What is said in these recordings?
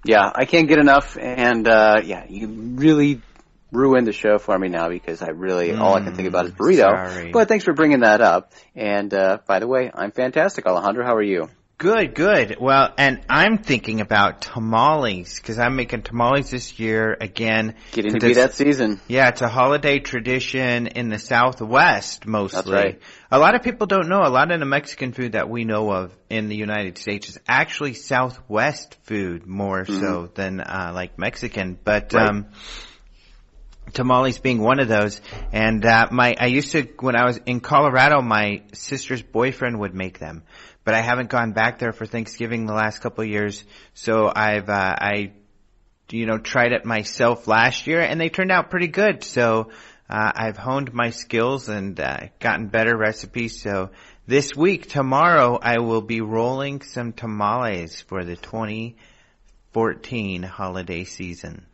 Yeah, I can't get enough, and you really ruined the show for me now because all I can think about is burrito. Sorry. But thanks for bringing that up. And by the way, I'm fantastic, Alejandro. How are you? Good. Well, and I'm thinking about tamales because I'm making tamales this year again. Getting to be that season. Yeah, it's a holiday tradition in the Southwest mostly. That's right. A lot of people don't know. A lot of the Mexican food that we know of in the United States is actually Southwest food more so than like Mexican. But right. Tamales being one of those. And I used to, when I was in Colorado, my sister's boyfriend would make them. But I haven't gone back there for Thanksgiving the last couple of years. So I've tried it myself last year and they turned out pretty good. So I've honed my skills and gotten better recipes. So this week, tomorrow, I will be rolling some tamales for the 2014 holiday season.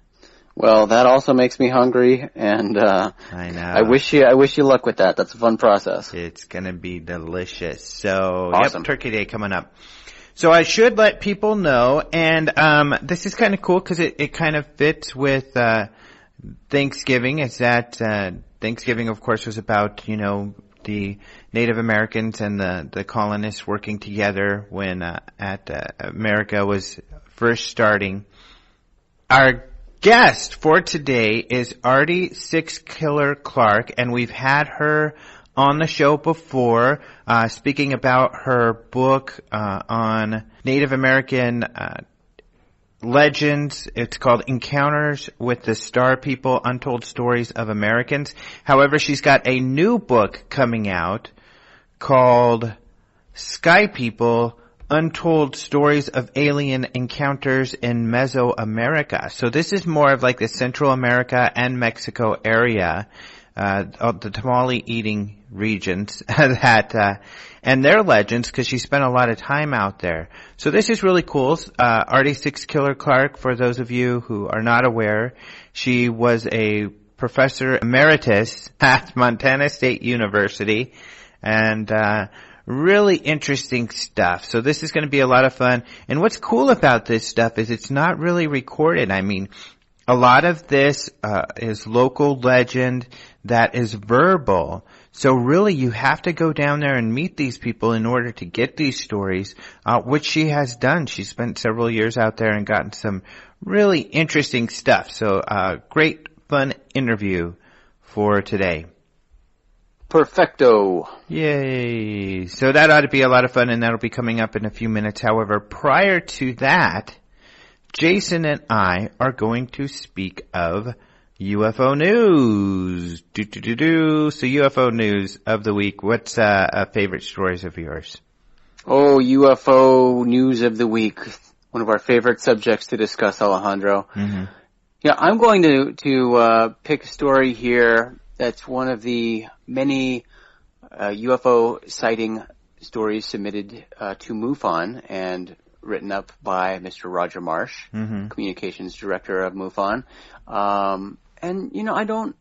Well, that also makes me hungry, and I know. I wish you luck with that. That's a fun process. It's gonna be delicious. So, awesome. Yep, Turkey Day coming up. So I should let people know, and this is kind of cool because it kind of fits with Thanksgiving. Is that Thanksgiving, of course, was about the Native Americans and the colonists working together when America was first starting. Our guest for today is Ardy Sixkiller Clarke, and we've had her on the show before, speaking about her book on Native American legends. It's called Encounters with the Star People, Untold Stories of Americans. However, she's got a new book coming out called Sky People, Untold Stories of Alien Encounters in Mesoamerica. So this is more of like the Central America and Mexico area, the tamale eating regions that, and their legends, because she spent a lot of time out there. So this is really cool. Ardy Sixkiller Clarke, for those of you who are not aware, she was a Professor Emeritus at Montana State University, and really interesting stuff. So this is going to be a lot of fun. And what's cool about this stuff is it's not really recorded. I mean, a lot of this is local legend that is verbal. So really you have to go down there and meet these people in order to get these stories, which she has done. She spent several years out there and gotten some really interesting stuff. So great fun interview for today. Perfecto. Yay. So that ought to be a lot of fun, and that'll be coming up in a few minutes. However, prior to that, Jason and I are going to speak of UFO news. So UFO news of the week. What's favorite stories of yours? Oh, UFO news of the week. One of our favorite subjects to discuss, Alejandro. Mm-hmm. Yeah, I'm going to pick a story here that's one of the many UFO sighting stories submitted to MUFON and written up by Mr. Roger Marsh, communications director of MUFON. And, I don't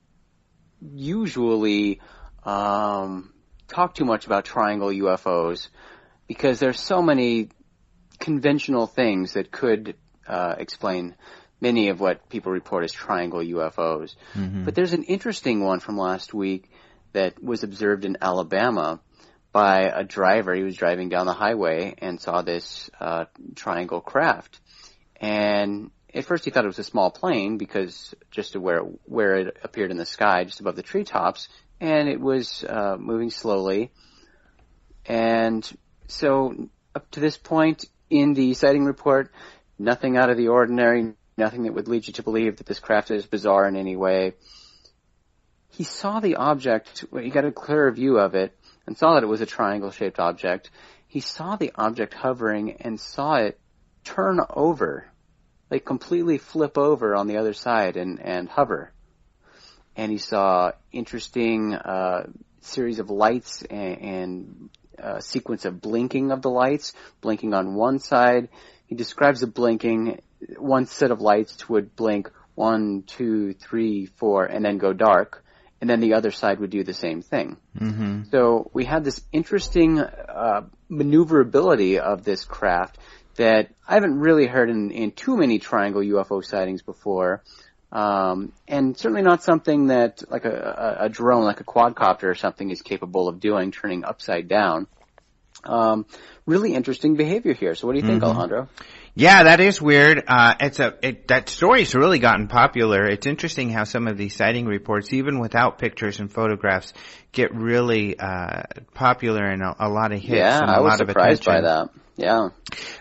usually talk too much about triangle UFOs because there's so many conventional things that could explain many of what people report as triangle UFOs. Mm-hmm. But there's an interesting one from last week that was observed in Alabama by a driver. He was driving down the highway and saw this triangle craft. And at first he thought it was a small plane because just to where it appeared in the sky, just above the treetops, and it was moving slowly. And so up to this point in the sighting report, nothing out of the ordinary, nothing that would lead you to believe that this craft is bizarre in any way. He saw the object, he got a clearer view of it, and saw that it was a triangle-shaped object. He saw the object hovering and saw it turn over, like completely flip over on the other side and hover. And he saw interesting series of lights and sequence of blinking of the lights, blinking on one side. He describes the blinking. One set of lights would blink 1, 2, 3, 4, and then go dark. And then the other side would do the same thing. Mm-hmm. So we had this interesting maneuverability of this craft that I haven't really heard in too many triangle UFO sightings before. And certainly not something that like a drone, like a quadcopter or something is capable of doing, turning upside down. Really interesting behavior here. So what do you think, Alejandro? Yeah, that is weird. That story's really gotten popular. It's interesting how some of these sighting reports, even without pictures and photographs, get really popular and a lot of hits and a lot of attention. I was surprised by that. Yeah.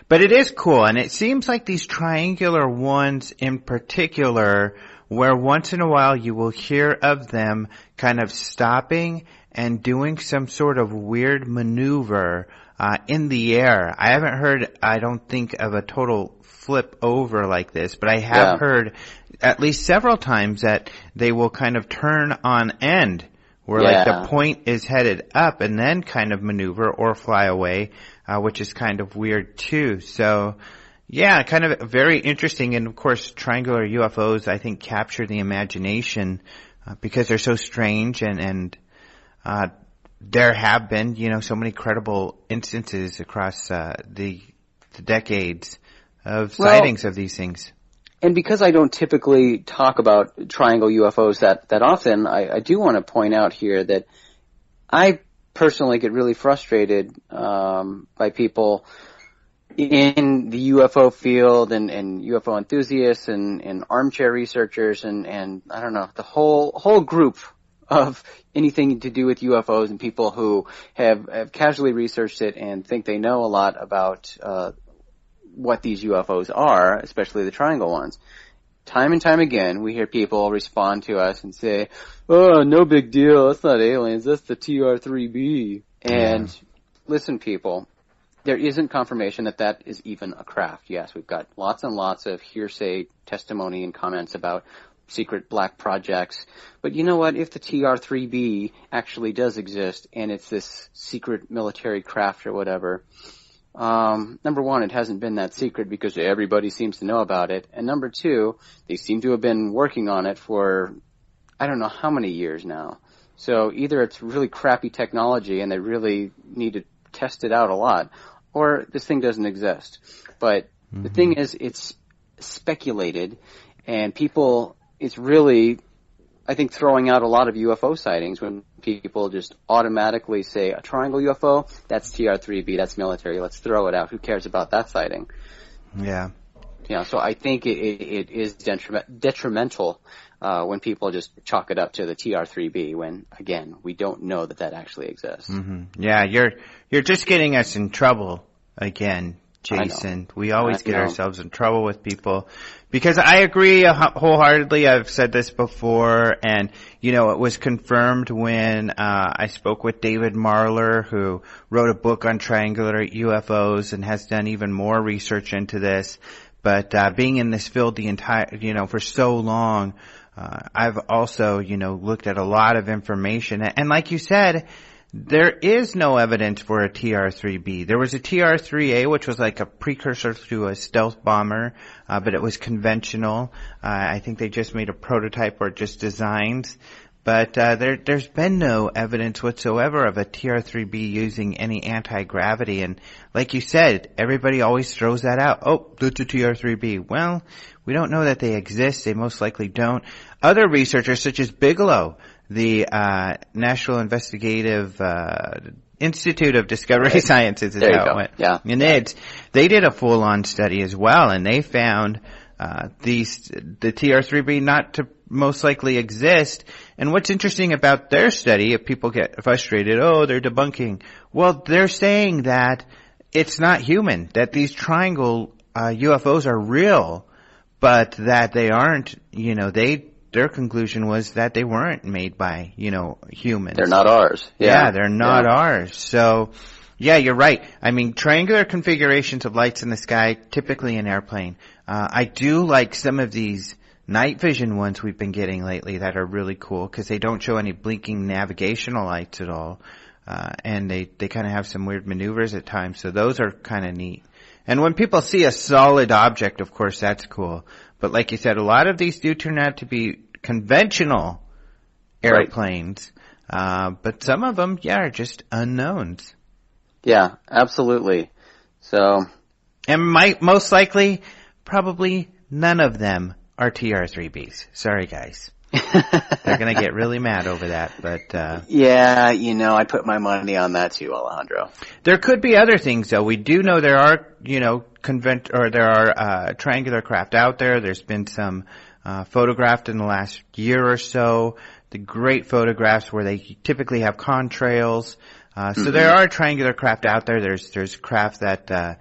But it is cool, and it seems like these triangular ones in particular, where once in a while you will hear of them kind of stopping and doing some sort of weird maneuver in the air. I haven't heard, I don't think, of a total flip over like this, but I have heard at least several times that they will kind of turn on end, where like the point is headed up and then kind of maneuver or fly away, which is kind of weird too. So, yeah, kind of very interesting. And of course, triangular UFOs, I think, capture the imagination because they're so strange and there have been, so many credible instances across the decades of sightings of these things. And because I don't typically talk about triangle UFOs that often, I do want to point out here that I personally get really frustrated by people in the UFO field and UFO enthusiasts and armchair researchers and I don't know, the whole group of anything to do with UFOs and people who have casually researched it and think they know a lot about what these UFOs are, especially the triangle ones. Time and time again, we hear people respond to us and say, "Oh, no big deal. That's not aliens. That's the TR-3B." And listen, people, there isn't confirmation that is even a craft. Yes, we've got lots and lots of hearsay testimony and comments about secret black projects. But you know what? If the TR-3B actually does exist and it's this secret military craft or whatever, number one, it hasn't been that secret because everybody seems to know about it. And number two, they seem to have been working on it for I don't know how many years now. So either it's really crappy technology and they really need to test it out a lot, or this thing doesn't exist. But the thing is, it's speculated, and people, it's really, I think, throwing out a lot of UFO sightings when people just automatically say, a triangle UFO, that's TR-3B, that's military, let's throw it out. Who cares about that sighting? Yeah. So I think it is detrimental when people just chalk it up to the TR-3B when, again, we don't know that actually exists. Yeah, you're just getting us in trouble again, Jason. We always get ourselves in trouble with people because I agree wholeheartedly. I've said this before, and it was confirmed when I spoke with David Marler, who wrote a book on triangular UFOs and has done even more research into this. But being in this field for so long, I've also looked at a lot of information, and like you said, there is no evidence for a TR-3B. There was a TR-3A, which was like a precursor to a stealth bomber, but it was conventional. I think they just made a prototype or just designs. But there's been no evidence whatsoever of a TR-3B using any anti-gravity. And like you said, everybody always throws that out. Oh, that's a TR-3B. Well, we don't know that they exist. They most likely don't. Other researchers, such as Bigelow, the National Investigative Institute of Discovery Sciences is how it went. Yeah. And they did a full-on study as well, and they found the TR-3B not to most likely exist. And what's interesting about their study, if people get frustrated, they're debunking. Well, they're saying that it's not human, that these triangle UFOs are real, but that they aren't, their conclusion was that they weren't made by, humans. They're not ours. Yeah, they're not ours. So, yeah, you're right. I mean, triangular configurations of lights in the sky, typically an airplane. I do like some of these night vision ones we've been getting lately that are really cool because they don't show any blinking navigational lights at all. And they kind of have some weird maneuvers at times. So those are kind of neat. And when people see a solid object, of course, that's cool. But like you said, a lot of these do turn out to be conventional airplanes. Right. But some of them, are just unknowns. Yeah, absolutely. So, And most likely, probably none of them are TR3Bs. Sorry, guys. They're going to get really mad over that, but yeah, I put my money on that too, Alejandro. There could be other things, though. We do know there are, there are triangular craft out there. There's been some photographed in the last year or so. The great photographs where they typically have contrails. So there are triangular craft out there. There's craft that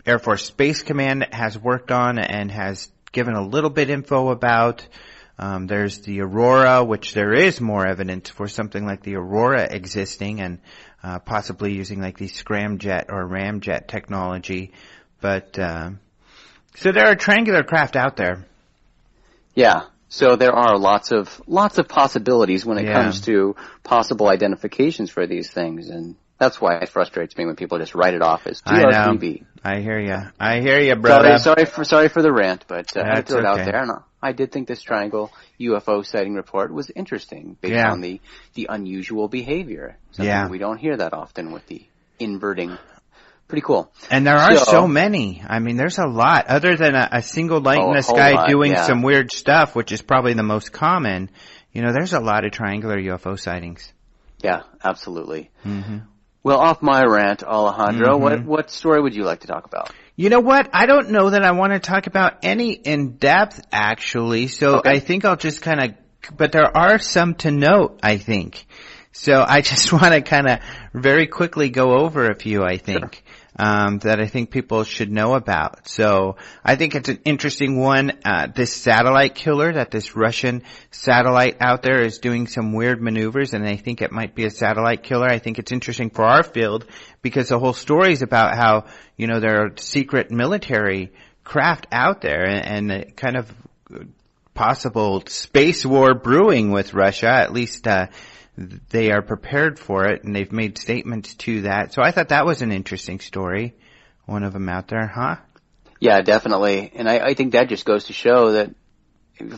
Air Force Space Command has worked on and has given a little bit info about. There's the Aurora, which there is more evidence for something like the Aurora existing and possibly using like the scramjet or ramjet technology. But so there are triangular craft out there. Yeah. So there are lots of possibilities when it comes to possible identifications for these things, and that's why it frustrates me when people just write it off as TR3B. I hear you, brother. Sorry for the rant, but I threw it out okay. there, and I did think this triangle UFO sighting report was interesting based on the unusual behavior. Something we don't hear that often with the inverting. Pretty cool. And there are so many. I mean, there's a lot. Other than a single light in the sky doing some weird stuff, which is probably the most common, there's a lot of triangular UFO sightings. Yeah, absolutely. Mm-hmm. Well, off my rant, Alejandro, what story would you like to talk about? You know what? I don't know that I want to talk about any in depth, actually. So I think I'll just but there are some to note, I think. So I just want to kind of very quickly go over a few, I think, that I think people should know about. So I think it's an interesting one. This satellite killer, that this Russian satellite out there is doing some weird maneuvers, and I think it might be a satellite killer. I think it's interesting for our field because the whole story is about how, there are secret military craft out there and kind of possible space war brewing with Russia, at least, they are prepared for it, and they've made statements to that. So I thought that was an interesting story. One of them out there, huh? Yeah, definitely. And I think that just goes to show that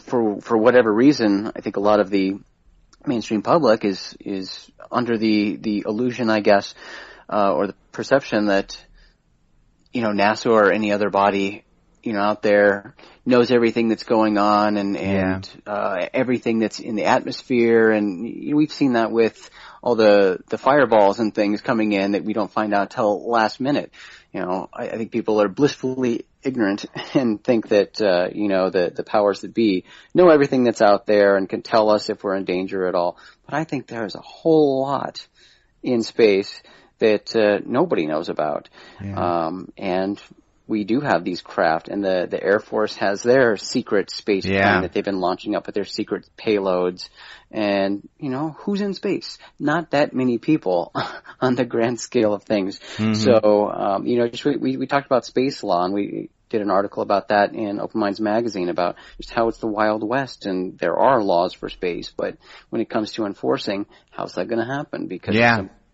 for whatever reason, I think a lot of the mainstream public is under the illusion, I guess, or the perception that, NASA or any other body, out there knows everything that's going on and everything that's in the atmosphere. And we've seen that with all the fireballs and things coming in that we don't find out till last minute. I think people are blissfully ignorant and think that, the powers that be know everything that's out there and can tell us if we're in danger at all. But I think there's a whole lot in space that nobody knows about. Yeah. And we do have these craft, and the Air Force has their secret space plane that they've been launching up with their secret payloads. And, who's in space? Not that many people on the grand scale of things. Mm-hmm. So, we talked about space law, and we did an article about that in Open Minds magazine about just how it's the Wild West, and there are laws for space, but when it comes to enforcing, how's that going to happen? Because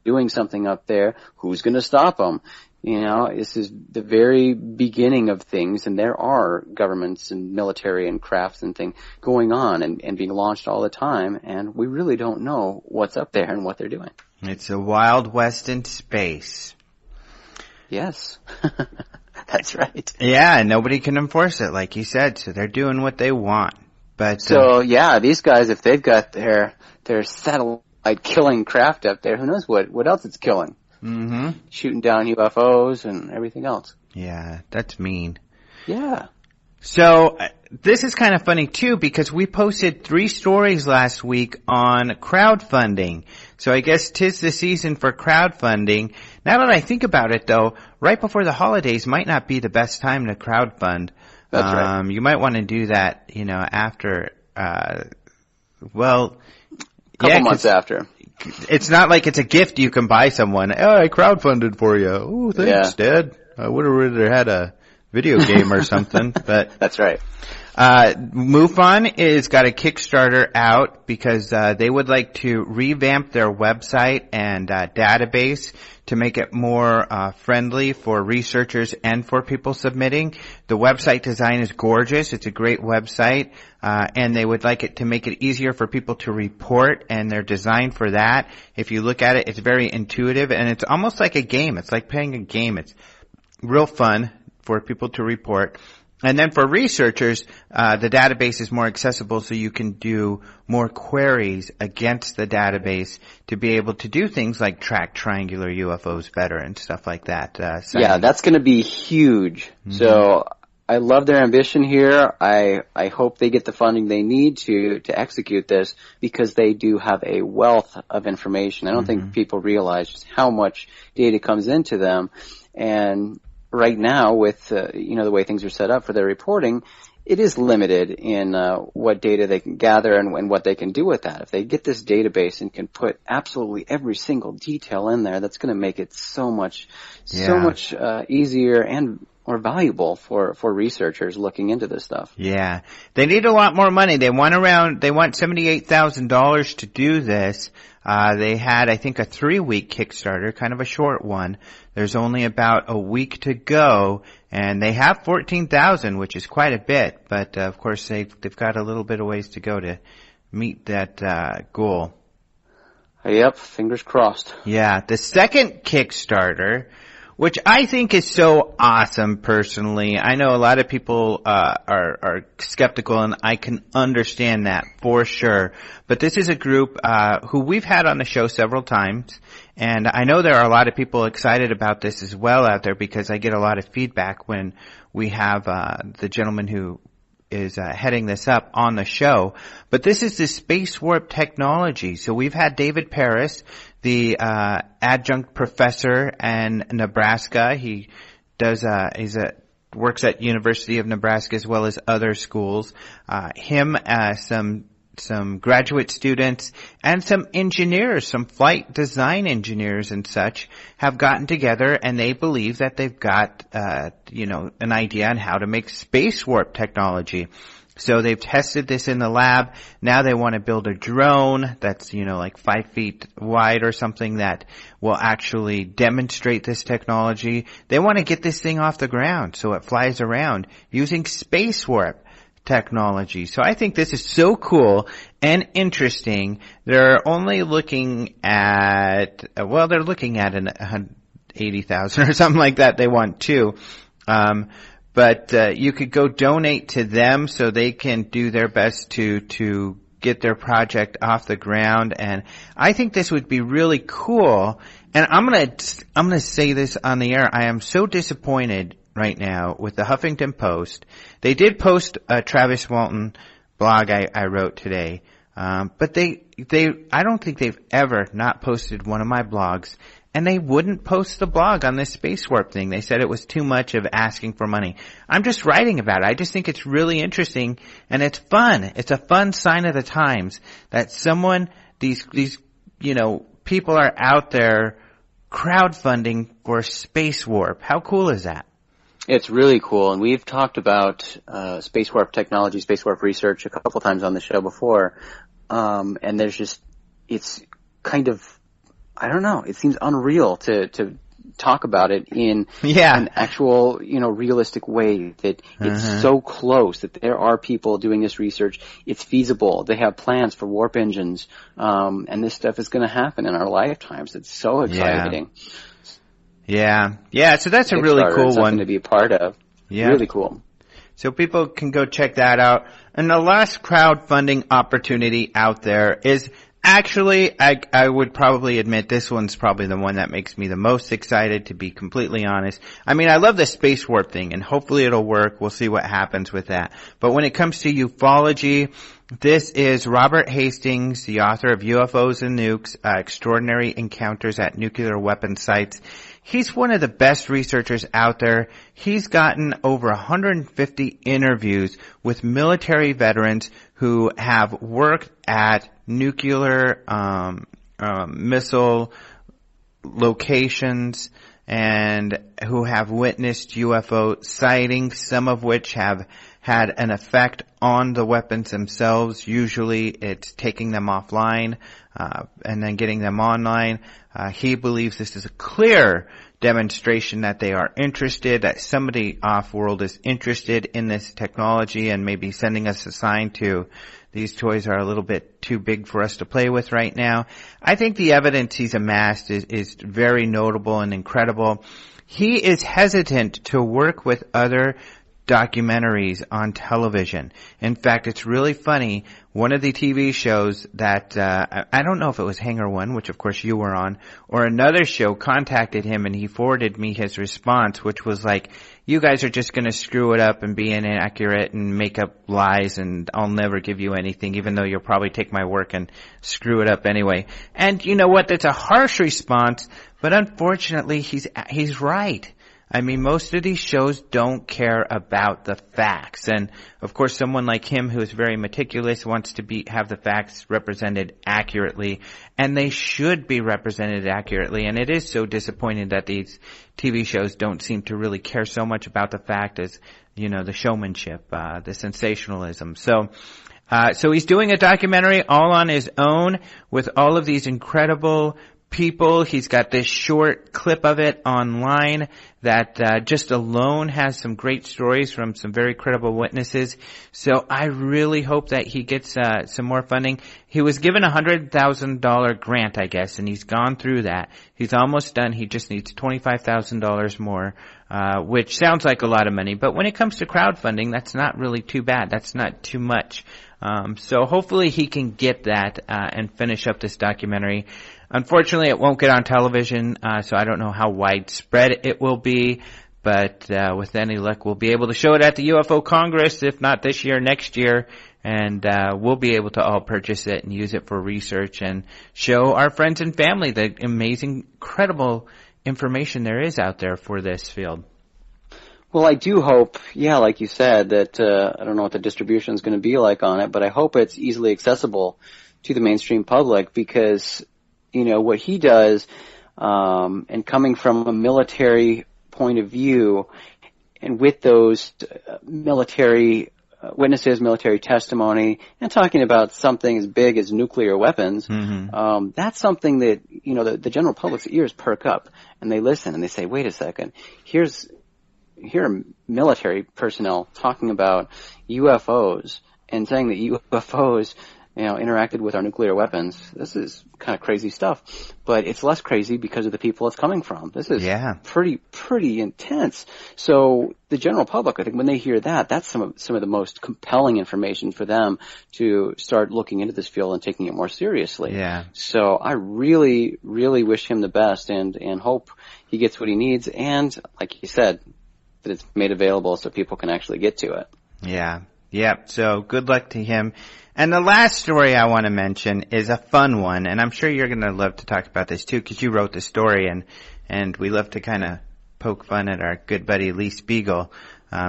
doing something up there, who's going to stop them? This is the very beginning of things, and there are governments and military and crafts and things going on and being launched all the time, and we really don't know what's up there and what they're doing. It's a Wild West in space. Yes. That's right. Yeah, and nobody can enforce it, like you said, so they're doing what they want. But these guys, if they've got their satellite killing craft up there, who knows what else it's killing? Mm-hmm. Shooting down UFOs and everything else. Yeah, that's mean. Yeah. So this is kind of funny too because we posted 3 stories last week on crowdfunding. So I guess 'tis the season for crowdfunding. Now that I think about it though, right before the holidays might not be the best time to crowdfund. That's right. You might want to do that, after, couple months after. It's not like it's a gift you can buy someone. Oh, I crowdfunded for you. Oh, thanks, Dad. I would have rather had a video game or something. But that's right. MUFON is got a Kickstarter out because they would like to revamp their website and database to make it more friendly for researchers and for people submitting. The website design is gorgeous. It's a great website, and they would like it to make it easier for people to report, and they're designed for that. If you look at it, it's very intuitive, and it's almost like a game. It's like playing a game. real fun for people to report. And then for researchers, the database is more accessible, so you can do more queries against the database to be able to do things like track triangular UFOs better and stuff like that. Yeah, that's going to be huge. Mm-hmm. So I love their ambition here. I hope they get the funding they need to execute this, because they do have a wealth of information. I don't think people realize just how much data comes into them. And right now, with the way things are set up for their reporting, it is limited in what data they can gather and what they can do with that. If they get this database and can put absolutely every single detail in there, that's going to make it so much easier and more valuable for researchers looking into this stuff. Yeah, they need a lot more money. They want $78,000 to do this. They had, I think, a 3-week Kickstarter, kind of a short one. There's only about a week to go, and they have 14,000, which is quite a bit. But of course, they've got a little bit of ways to go to meet that goal. Yep, fingers crossed. Yeah, the second Kickstarter, which I think is so awesome personally. I know a lot of people are skeptical, and I can understand that for sure. But this is a group who we've had on the show several times, and I know there are a lot of people excited about this as well out there, because I get a lot of feedback when we have the gentleman who is heading this up on the show. But this is the space warp technology. So we've had David Paris, the adjunct professor in Nebraska. He does works at University of Nebraska as well as other schools. Some graduate students and some engineers, some flight design engineers and such, have gotten together, and they believe that they've got an idea on how to make space warp technology. So they've tested this in the lab. Now they want to build a drone that's, like 5 feet wide or something that will actually demonstrate this technology. They want to get this thing off the ground so it flies around using space warp technology. So I think this is so cool and interesting. They're only looking at, they're looking at an 80,000 or something like that. They want too. But you could go donate to them so they can do their best to get their project off the ground. And I think this would be really cool. And I'm gonna say this on the air. I am so disappointed right now with the Huffington Post. They did post a Travis Walton blog I wrote today. But I don't think they've ever not posted one of my blogs. And they wouldn't post the blog on this space warp thing. They said it was too much of asking for money. I'm just writing about it. I just think it's really interesting, and it's fun. It's a fun sign of the times that these people are out there crowdfunding for space warp. How cool is that? It's really cool, and we've talked about space warp technology, space warp research a couple times on the show before. And it's kind of, I don't know, it seems unreal to talk about it in an actual, realistic way, that it's so close, that there are people doing this research. It's feasible. They have plans for warp engines, and this stuff is going to happen in our lifetimes. It's so exciting. Yeah. So that's a really cool one. Something to be a part of. Yeah. Really cool. So people can go check that out. And the last crowdfunding opportunity out there is actually, I would probably admit this one's probably the one that makes me the most excited, to be completely honest. I mean, I love the space warp thing, and hopefully it'll work. We'll see what happens with that. But when it comes to ufology, this is Robert Hastings, the author of UFOs and Nukes, Extraordinary Encounters at Nuclear Weapon Sites. He's one of the best researchers out there. He's gotten over 150 interviews with military veterans who have worked at nuclear missile locations and who have witnessed UFO sightings, some of which have had an effect on the weapons themselves. Usually it's taking them offline and then getting them online. He believes this is a clear demonstration that they are interested, that somebody off-world is interested in this technology and maybe sending us a sign to, these toys are a little bit too big for us to play with right now. I think the evidence he's amassed is very notable and incredible. he is hesitant to work with other documentaries on television. In fact, it's really funny. One of the TV shows that, I don't know if it was Hangar One, which of course you were on, or another show contacted him and he forwarded me his response, which was like, you guys are just going to screw it up and be inaccurate and make up lies and I'll never give you anything, even though you'll probably take my work and screw it up anyway. And you know what? That's a harsh response, but unfortunately he's right. I mean, most of these shows don't care about the facts. And of course, someone like him who is very meticulous wants to have the facts represented accurately. And they should be represented accurately. And it is so disappointing that these TV shows don't seem to really care so much about the fact as, you know, the showmanship, the sensationalism. So he's doing a documentary all on his own with all of these incredible people. He's got this short clip of it online that just alone has some great stories from some very credible witnesses. So I really hope that he gets some more funding. He was given a $100,000 grant, I guess, and he's gone through that. He's almost done. He just needs $25,000 more, which sounds like a lot of money. But when it comes to crowdfunding, that's not really too bad. That's not too much. So hopefully he can get that and finish up this documentary. Unfortunately, it won't get on television, so I don't know how widespread it will be, but with any luck, we'll be able to show it at the UFO Congress, if not this year, next year, and we'll be able to all purchase it and use it for research and show our friends and family the amazing, incredible information there is out there for this field. Well, I do hope, yeah, like you said, that I don't know what the distribution is going to be like on it, but I hope it's easily accessible to the mainstream public because, you know, what he does, and coming from a military point of view, and with those military witnesses, military testimony, and talking about something as big as nuclear weapons, that's something that, you know, the general public's ears perk up, and they listen, and they say, wait a second, here are military personnel talking about UFOs, and saying that UFOs, you know, interacted with our nuclear weapons. This is kind of crazy stuff, but it's less crazy because of the people it's coming from. This is pretty intense. So the general public, I think, when they hear that, that's some of the most compelling information for them to start looking into this field and taking it more seriously. Yeah. So I really, really wish him the best and hope he gets what he needs. And like you said, that it's made available so people can actually get to it. Yeah. Yep. So good luck to him. And the last story I want to mention is a fun one, and I'm sure you're going to love to talk about this too, because you wrote the story, and we love to kind of poke fun at our good buddy Lee Spiegel.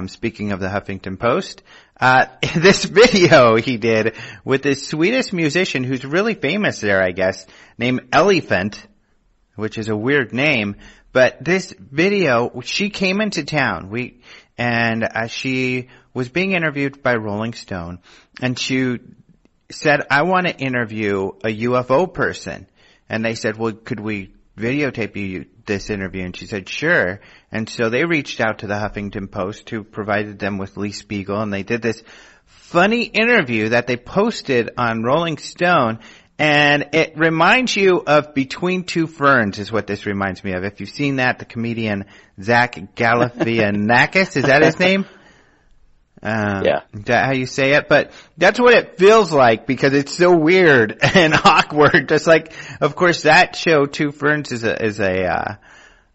Speaking of the Huffington Post, this video he did with this Swedish musician who's really famous there, I guess, named Elephant, which is a weird name, but this video, she came into town, she was being interviewed by Rolling Stone, and she said, I want to interview a UFO person. And they said, well, could we videotape this interview? And she said, sure. And so they reached out to the Huffington Post, who provided them with Lee Spiegel, and they did this funny interview that they posted on Rolling Stone. And it reminds you of Between Two Ferns is what this reminds me of. If you've seen that, the comedian Zach Galifianakis, is that his name? Yeah. Is that how you say it? But that's what it feels like because it's so weird and awkward. Just like, of course, that show Two Ferns is a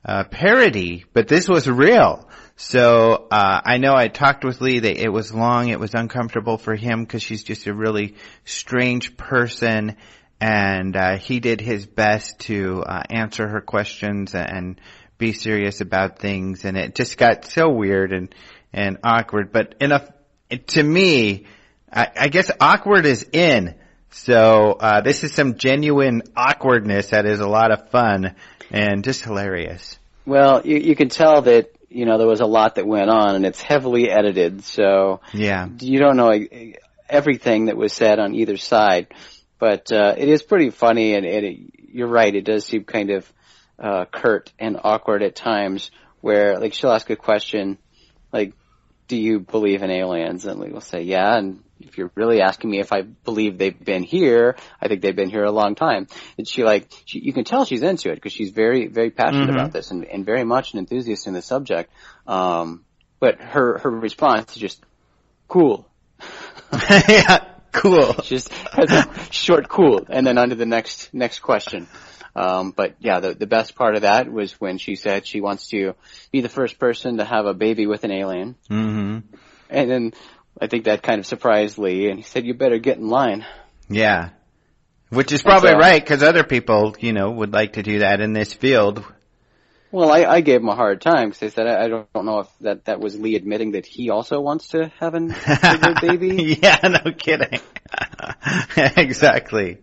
parody, but this was real. So, I know I talked with Lee that it was long, it was uncomfortable for him because she's just a really strange person, and he did his best to answer her questions and be serious about things, and it just got so weird and awkward. But to me, I guess awkward is in. So, this is some genuine awkwardness that is a lot of fun and just hilarious. Well, you can tell that, you know, there was a lot that went on, and it's heavily edited, so yeah, you don't know everything that was said on either side. But it is pretty funny, and you're right, it does seem kind of curt and awkward at times, where, like, she'll ask a question, like, do you believe in aliens? And we will say, yeah. And if you're really asking me if I believe they've been here, I think they've been here a long time. And you can tell she's into it because she's very, very passionate about this and very much an enthusiast in the subject. But her response is just cool. Yeah, cool. She just has a short cool and then on to the next question. But yeah, the best part of that was when she said she wants to be the first person to have a baby with an alien. Mm-hmm. And then I think that kind of surprised Lee, and he said, "You better get in line." Yeah. Which is probably right, because other people, would like to do that in this field. Well, I gave him a hard time because I said I don't know if that was Lee admitting that he also wants to have a baby. Yeah, no kidding. Exactly.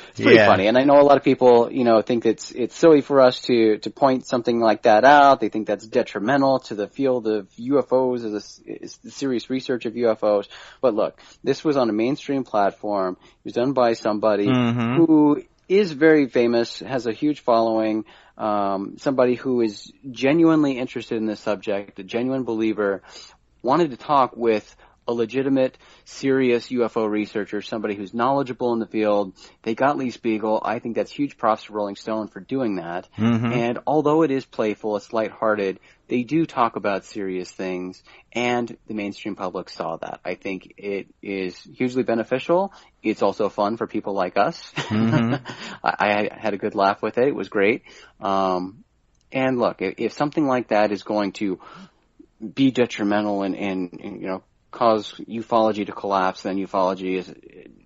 It's pretty funny, and I know a lot of people, think it's silly for us to point something like that out. They think that's detrimental to the field of UFOs, as the serious research of UFOs. But look, this was on a mainstream platform. It was done by somebody who is very famous, has a huge following, somebody who is genuinely interested in this subject, a genuine believer, wanted to talk with a legitimate, serious UFO researcher, somebody who's knowledgeable in the field. They got Lee Spiegel. I think that's huge props to Rolling Stone for doing that. And although it is playful, it's lighthearted, they do talk about serious things, and the mainstream public saw that. I think it is hugely beneficial. It's also fun for people like us. I had a good laugh with it. It was great. And look, if something like that is going to be detrimental and cause ufology to collapse, then ufology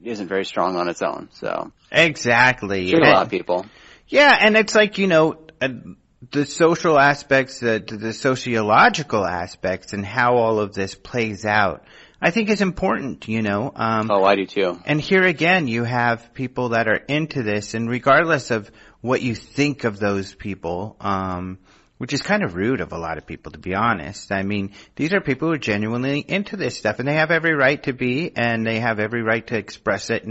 isn't very strong on its own. So exactly, a lot of people. Yeah, and it's like the social aspects, the sociological aspects, and how all of this plays out, I think is important. I do too. And here again, you have people that are into this, and regardless of what you think of those people, which is kind of rude of a lot of people, to be honest. I mean, these are people who are genuinely into this stuff, and they have every right to be, and they have every right to express it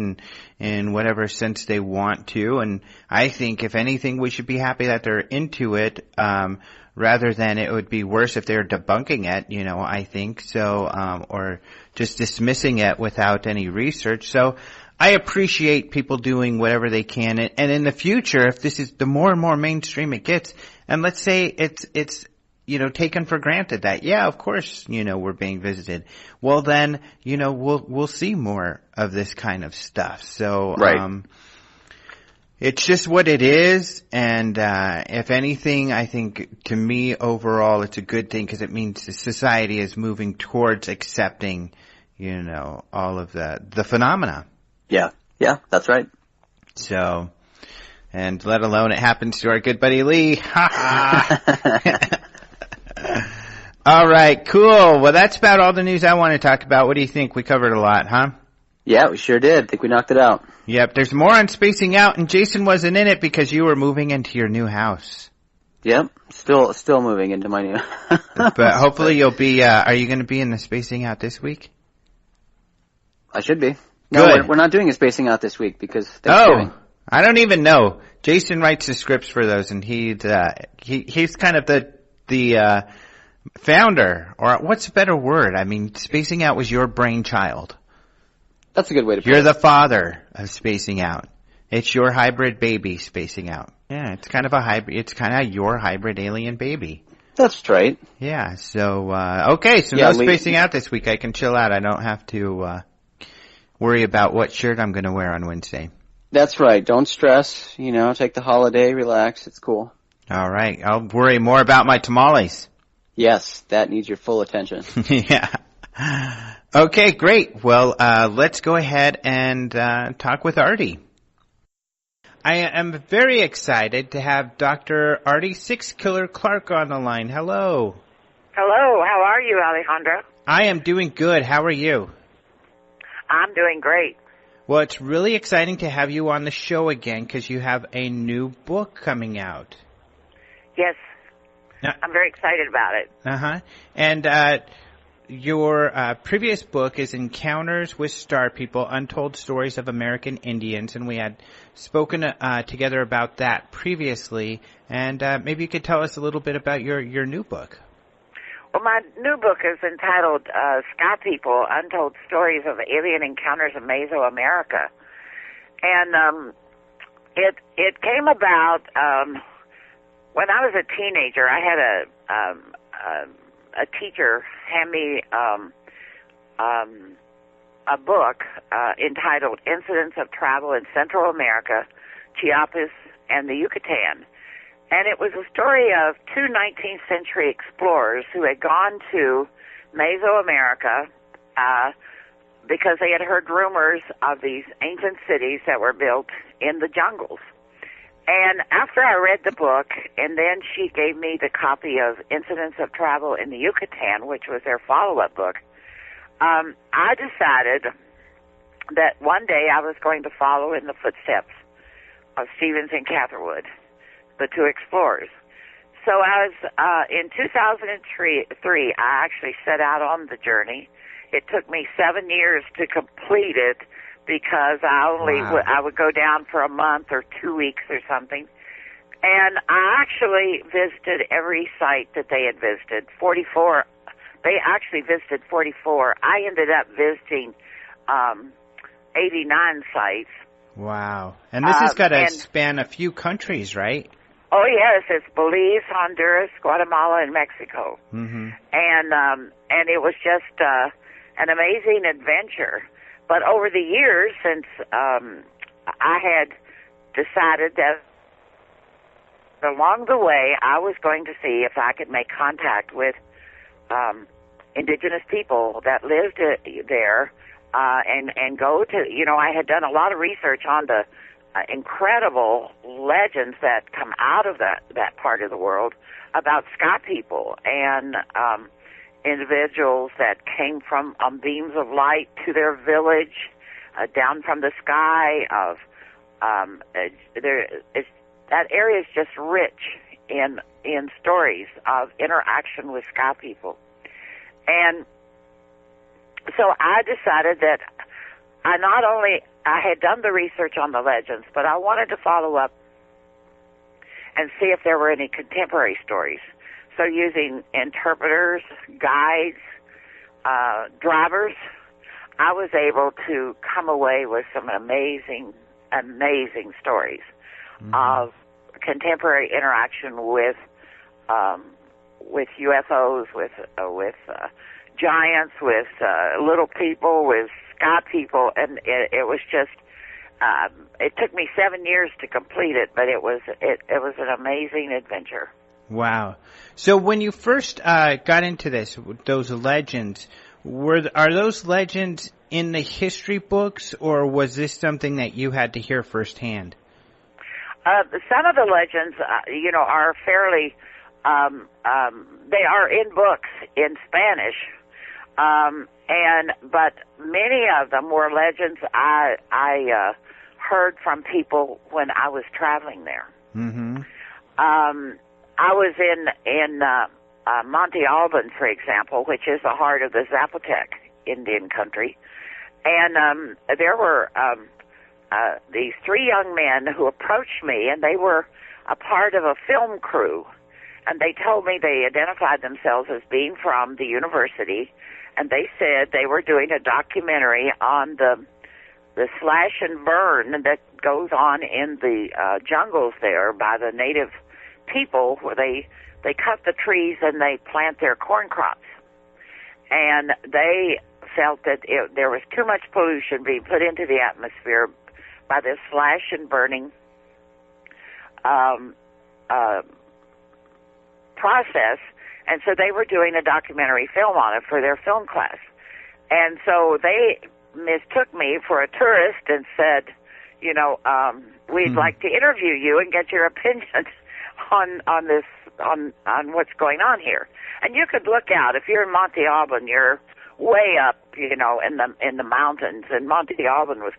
in whatever sense they want to. And I think, if anything, we should be happy that they're into it, rather than it would be worse if they're debunking it, I think so, or just dismissing it without any research. So I appreciate people doing whatever they can, and in the future, if this is the more and more mainstream it gets, and let's say it's taken for granted that, yeah, of course, we're being visited. Well, then, we'll see more of this kind of stuff. So, right. It's just what it is, and if anything, I think, to me, overall, it's a good thing, because it means the society is moving towards accepting, all of the phenomena. Yeah, that's right. So, and let alone it happens to our good buddy Lee. Ha ha! All right, cool. Well, that's about all the news I want to talk about. What do you think? We covered a lot, huh? Yeah, we sure did. I think we knocked it out. Yep, there's more on spacing out, and Jason wasn't in it because you were moving into your new house. Yep, still moving into my new But hopefully you'll be, are you going to be in the spacing out this week? I should be. No, we're not doing a spacing out this week because Thanksgiving. Oh, I don't even know. Jason writes the scripts for those, and he's kind of the founder, or what's a better word? I mean, spacing out was your brainchild. That's a good way to put it. You're the father of spacing out. It's your hybrid baby spacing out. Yeah, it's kind of a hybrid. It's kind of your hybrid alien baby. That's right. Yeah. So okay. So no spacing out this week. I can chill out. I don't have to worry about what shirt I'm going to wear on Wednesday. That's right. Don't stress. Take the holiday, relax. It's cool. All right. I'll worry more about my tamales. Yes, that needs your full attention. Yeah. Okay, great. Well, let's go ahead and talk with Ardy. I am very excited to have Dr. Ardy Sixkiller Clarke on the line. Hello. Hello. How are you, Alejandro? I am doing good. How are you? I'm doing great. Well, it's really exciting to have you on the show again because you have a new book coming out. Yes. I'm very excited about it. Uh-huh. And your previous book is Encounters with Star People, Untold Stories of American Indians, and we had spoken together about that previously. And maybe you could tell us a little bit about your new book. Well, my new book is entitled Sky People, Untold Stories of Alien Encounters in Mesoamerica. And it came about when I was a teenager. I had a teacher hand me a book entitled Incidents of Travel in Central America, Chiapas, and the Yucatan. And it was a story of two 19th century explorers who had gone to Mesoamerica because they had heard rumors of these ancient cities that were built in the jungles. And after I read the book, and then she gave me the copy of Incidents of Travel in the Yucatan, which was their follow-up book, I decided that one day I was going to follow in the footsteps of Stevens and Catherwood, the two explorers. So I was, in 2003, I actually set out on the journey. It took me 7 years to complete it because I would go down for a month or 2 weeks or something. And I actually visited every site that they had visited, 44. They actually visited 44. I ended up visiting 89 sites. Wow. And this has got to span a few countries, right? Oh, yes. It's Belize, Honduras, Guatemala, and Mexico. Mm-hmm. And it was just an amazing adventure. But over the years, since I had decided that along the way I was going to see if I could make contact with indigenous people that lived there, and go to, I had done a lot of research on the incredible legends that come out of that part of the world about sky people and individuals that came from beams of light to their village, down from the sky. That area is just rich in stories of interaction with sky people. And so I decided that I had done the research on the legends, but I wanted to follow up and see if there were any contemporary stories. So using interpreters, guides, drivers, I was able to come away with some amazing stories of contemporary interaction with UFOs, with giants, with little people, with sky people, and it was just. It took me 7 years to complete it, but it was an amazing adventure. Wow! So when you first got into this, those legends, are those legends in the history books, or was this something that you had to hear firsthand? Some of the legends, are fairly. They are in books in Spanish, but many of them were legends I heard from people when I was traveling there. Mm-hmm. I was in Monte Alban, for example, which is the heart of the Zapotec Indian country, and there were these three young men who approached me, and they were a part of a film crew, and they told me they identified themselves as being from the university, and they said they were doing a documentary on the slash and burn that goes on in the jungles there by the native people, where they cut the trees and they plant their corn crops. And they felt that there was too much pollution being put into the atmosphere by this slash and burning process, and so they were doing a documentary film on it for their film class. And so they mistook me for a tourist and said, we'd like to interview you and get your opinion on this, on what's going on here. And you could look out. If you're in Monte Alban, you're way up, in the mountains, and Monte Alban was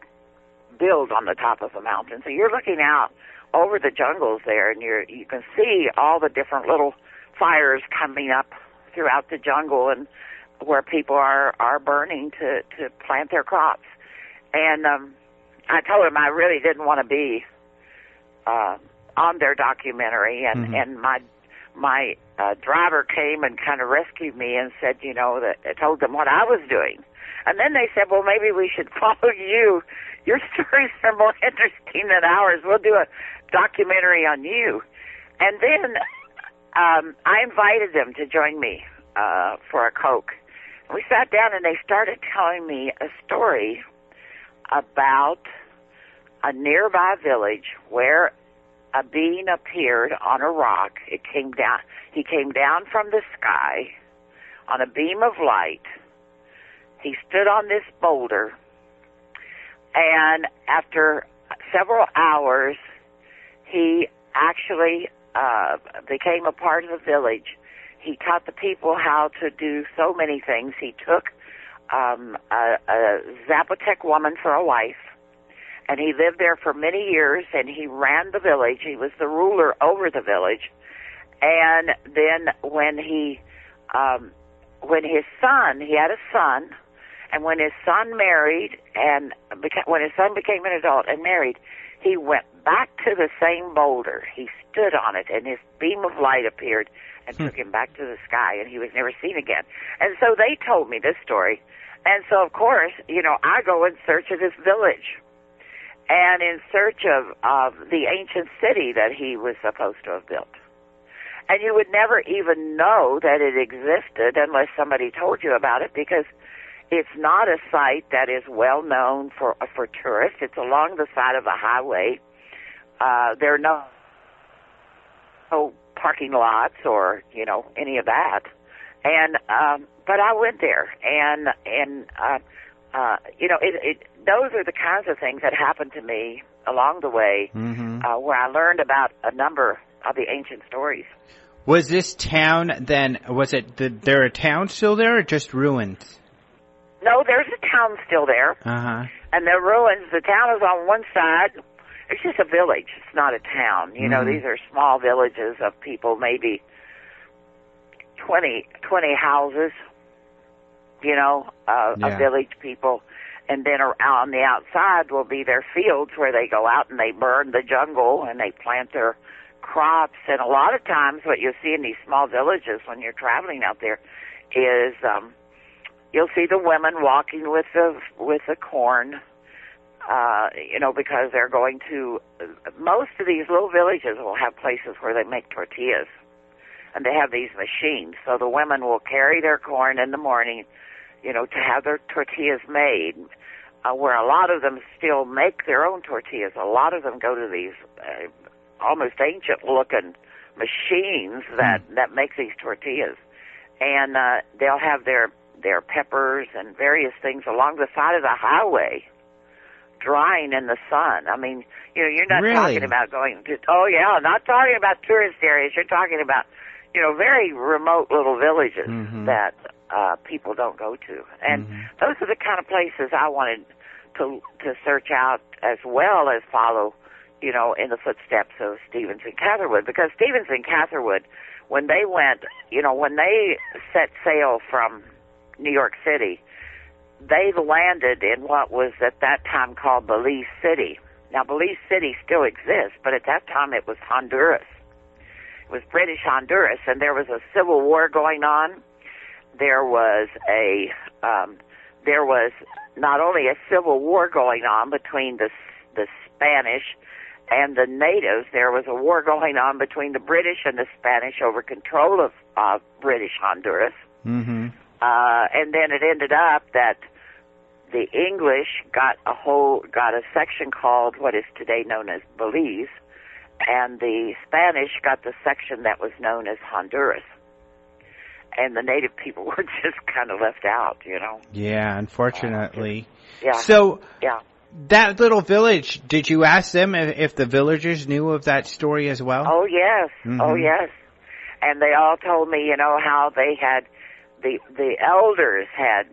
built on the top of a mountain. So you're looking out over the jungles there, and you can see all the different little fires coming up throughout the jungle, and where people are burning to plant their crops. And I told him I really didn't want to be on their documentary, and my my driver came and kind of rescued me and said, you know, that I told them what I was doing. And then they said, well, maybe we should follow you. Your stories are more interesting than ours. We'll do a documentary on you. And then I invited them to join me for a Coke. We sat down and they started telling me a story about a nearby village where a being appeared on a rock. It came down. He came down from the sky on a beam of light. He stood on this boulder, and after several hours, he actually became a part of the village. He taught the people how to do so many things. He took a Zapotec woman for a wife, and he lived there for many years, and he ran the village. He was the ruler over the village. And then when his son, he had a son, and when his son married, and when his son became an adult and married, he went back to the same boulder. He stood on it, and his beam of light appeared and took him back to the sky, and he was never seen again. And so they told me this story. And so, of course, you know, I go in search of this village and in search of the ancient city that he was supposed to have built. And you would never even know that it existed unless somebody told you about it, because it's not a site that is well known for tourists. It's along the side of a highway. There are no parking lots or, you know, any of that. And but I went there, and you know, those are the kinds of things that happened to me along the way, where I learned about a number of the ancient stories. Was this town then, there a town still there or just ruins? No, there's a town still there. Uh-huh. And the ruins, the town is on one side. It's just a village. It's not a town. You know, these are small villages of people, maybe 20 houses, you know, of village people. And then on the outside will be their fields where they go out and they burn the jungle and they plant their crops. And a lot of times what you'll see in these small villages when you're traveling out there is you'll see the women walking with the corn, you know, because they're going to, most of these little villages will have places where they make tortillas, and they have these machines. So the women will carry their corn in the morning, you know, to have their tortillas made, where a lot of them still make their own tortillas. A lot of them go to these almost ancient-looking machines that make these tortillas. And they'll have their peppers and various things along the side of the highway, drying in the sun. I mean, you know, you're not talking about going to, not talking about tourist areas. You're talking about, you know, very remote little villages that people don't go to. And those are the kind of places I wanted to search out, as well as follow, you know, in the footsteps of Stevens and Catherwood. Because Stevens and Catherwood, when they went, you know, when they set sail from New York City, they landed in what was at that time called Belize City. Now, Belize City still exists, but at that time it was Honduras. It was British Honduras, and there was a civil war going on. There was not only a civil war going on between the Spanish and the natives, there was a war going on between the British and the Spanish over control of British Honduras. And then it ended up that the English got a section called what is today known as Belize, and the Spanish got the section that was known as Honduras. And the native people were just kind of left out, you know. Yeah, unfortunately. Yeah. So, that little village, did you ask them if the villagers knew of that story as well? Oh, yes. Oh, yes. And they all told me, you know, how they had, the elders had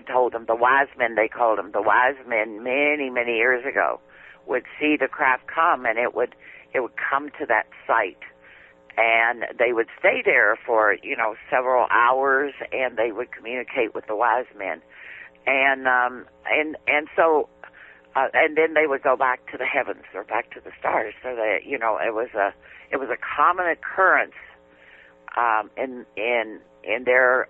told them, the wise men, they called them, the wise men many, many years ago would see the craft come, and it would come to that site. And they would stay there for, you know, several hours, and they would communicate with the wise men. And so, and then they would go back to the heavens or back to the stars. So that, you know, it was a common occurrence in their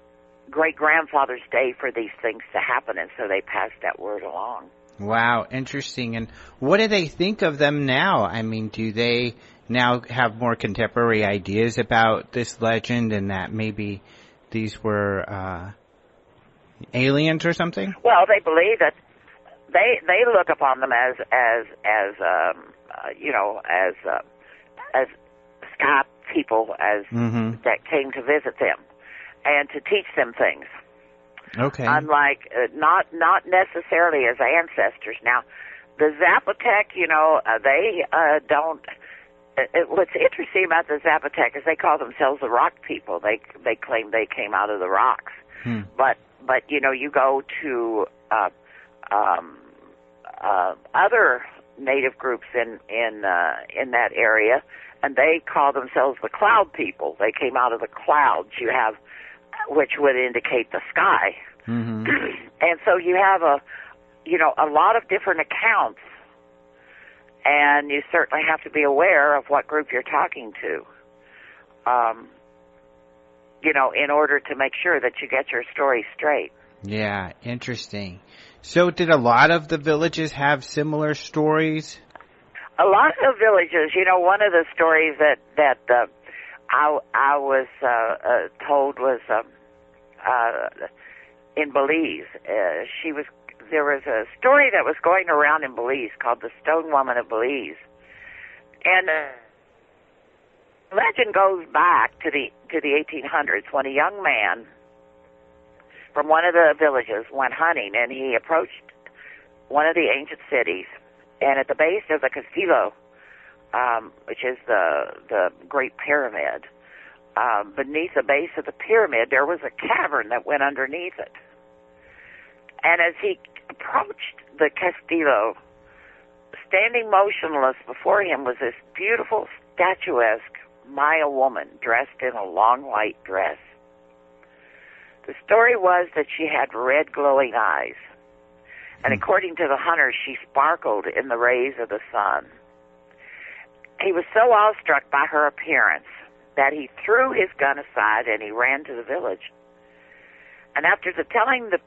great-grandfather's day for these things to happen, and so they passed that word along. Wow, interesting. And what do they think of them now? I mean, do they now have more contemporary ideas about this legend and that maybe these were aliens or something? Well, they believe that they look upon them as sky people that came to visit them and to teach them things. Okay. Unlike not necessarily as ancestors. Now, the Zapotec, they don't. What's interesting about the Zapotec is they call themselves the rock people. They claim they came out of the rocks. But you go to other native groups in that area, and they call themselves the cloud people. They came out of the clouds. You have, which would indicate the sky. And so you have a lot of different accounts, and you certainly have to be aware of what group you're talking to, in order to make sure that you get your story straight. Yeah, interesting. So did a lot of the villages have similar stories? A lot of villages, one of the stories that I was told was in Belize. There was a story that was going around in Belize called the Stone Woman of Belize, and legend goes back to the 1800s when a young man from one of the villages went hunting, and he approached one of the ancient cities, and at the base of the Castillo, which is the Great Pyramid, beneath the base of the pyramid, there was a cavern that went underneath it. And as he approached the Castillo, standing motionless before him was this beautiful, statuesque Maya woman dressed in a long white dress. The story was that she had red glowing eyes, and according to the hunters, she sparkled in the rays of the sun. He was so awestruck by her appearance that he threw his gun aside and he ran to the village. And after telling the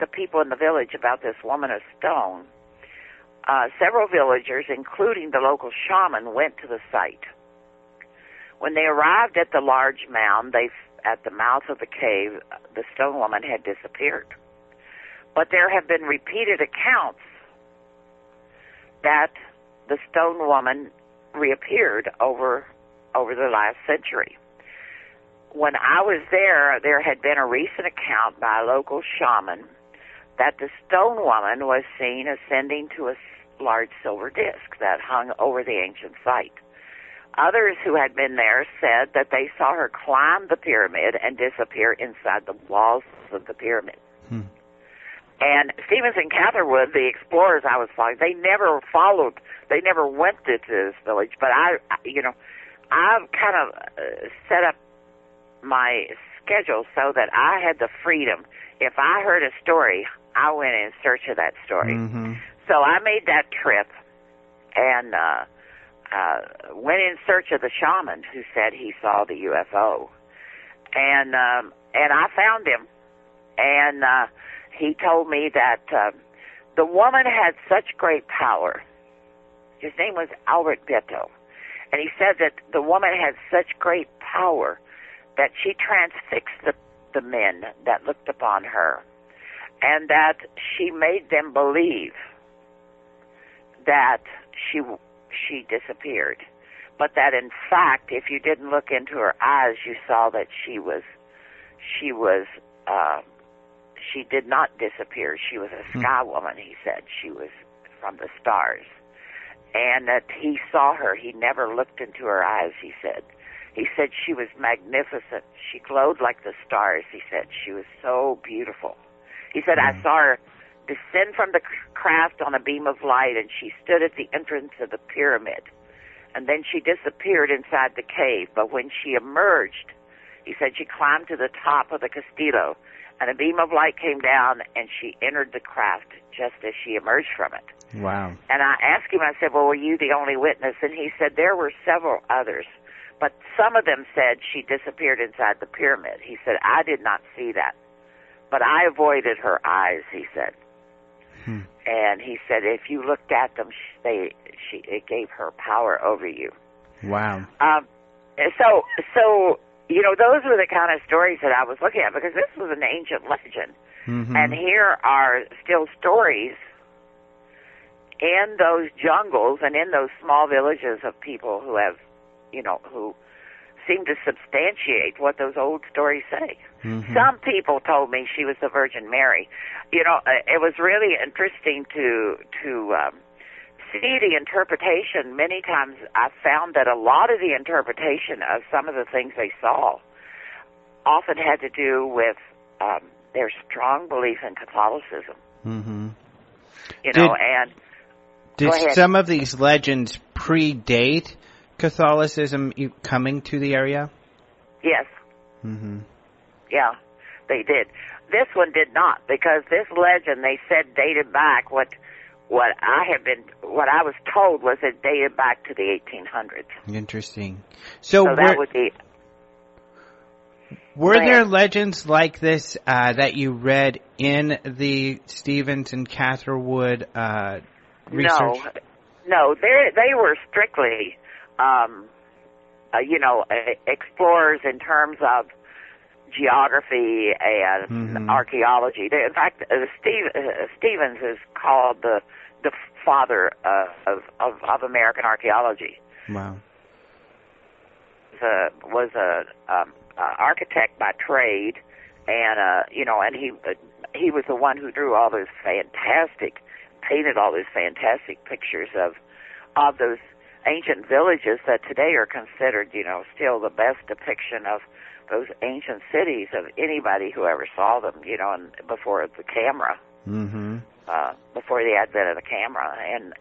people in the village about this woman of stone, several villagers, including the local shaman, went to the site. When they arrived at the large mound, at the mouth of the cave, the stone woman had disappeared. But there have been repeated accounts that the stone woman reappeared over the last century. When I was there had been a recent account by a local shaman that the stone woman was seen ascending to a large silver disc that hung over the ancient site. Others who had been there said that they saw her climb the pyramid and disappear inside the walls of the pyramid. And Stevens and Catherwood, the explorers I was following, they never went to this village, but I've kind of set up my schedule so that I had the freedom. If I heard a story, I went in search of that story. So I made that trip and went in search of the shaman who said he saw the UFO, and I found him, and he told me that the woman had such great power. His name was Albert Beto, and he said that the woman had such great power that she transfixed the men that looked upon her, and that she made them believe that she disappeared, but that in fact, if you didn't look into her eyes, you saw that she did not disappear. She was a sky woman, he said. She was from the stars. And that he saw her. He never looked into her eyes, he said. He said she was magnificent. She glowed like the stars, he said. She was so beautiful. He said, I saw her descend from the craft on a beam of light, and she stood at the entrance of the pyramid. And then she disappeared inside the cave. But when she emerged, he said she climbed to the top of the Castillo, and a beam of light came down, and she entered the craft just as she emerged from it. Wow. And I asked him, I said, well, were you the only witness? And he said there were several others, But some of them said she disappeared inside the pyramid. He said, I did not see that, but I avoided her eyes, he said. And he said, if you looked at them, it gave her power over you. Wow. So, you know, those were the kind of stories that I was looking at, because this was an ancient legend. And here are still stories in those jungles and in those small villages of people who have, you know, who seem to substantiate what those old stories say. Some people told me she was the Virgin Mary. You know, it was really interesting to see the interpretation. Many times I found that a lot of the interpretation of some of the things they saw often had to do with their strong belief in Catholicism. You know, and did some of these legends predate Catholicism coming to the area? Yes. Yeah, they did. This one did not, because this legend, they said, dated back what I was told was it dated back to the 1800s. Interesting. So that would be. Were there legends like this that you read in the Stevens and Catherwood research? No, they were strictly, you know, explorers in terms of geography and archaeology. In fact, Stevens is called the father of American archaeology. Wow. Was a architect by trade, and you know, and he was the one who drew all those painted all those fantastic pictures of those ancient villages that today are considered, you know, still the best depiction of those ancient cities of anybody who ever saw them, you know, and before the camera, before the advent of the camera, and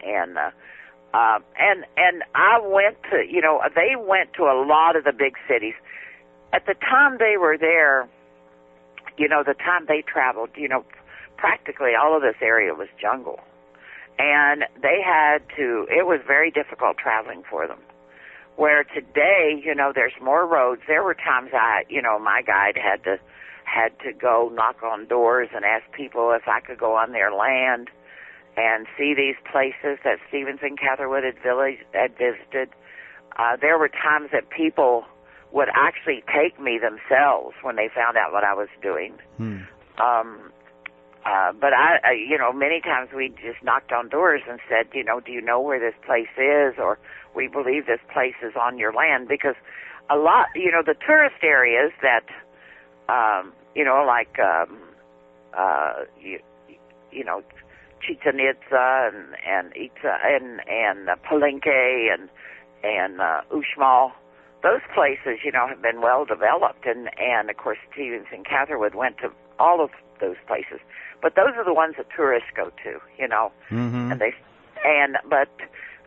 I went to, you know, they went to a lot of the big cities. At the time they were there, you know, the time they traveled, you know, practically all of this area was jungle. And they had to, it was very difficult traveling for them. Where today, you know, there's more roads. There were times my guide had to go knock on doors and ask people if I could go on their land and see these places that Stevens and Catherwood had visited. There were times that people would actually take me themselves when they found out what I was doing. But I, you know, many times we just knocked on doors and said, you know, do you know where this place is? Or we believe this place is on your land, because a lot, you know, the tourist areas that, you know, like, you know, Chichen Itza and Palenque and Uxmal, those places, you know, have been well developed, and of course Stevens and Catherwood went to all of those places. But those are the ones that tourists go to, you know,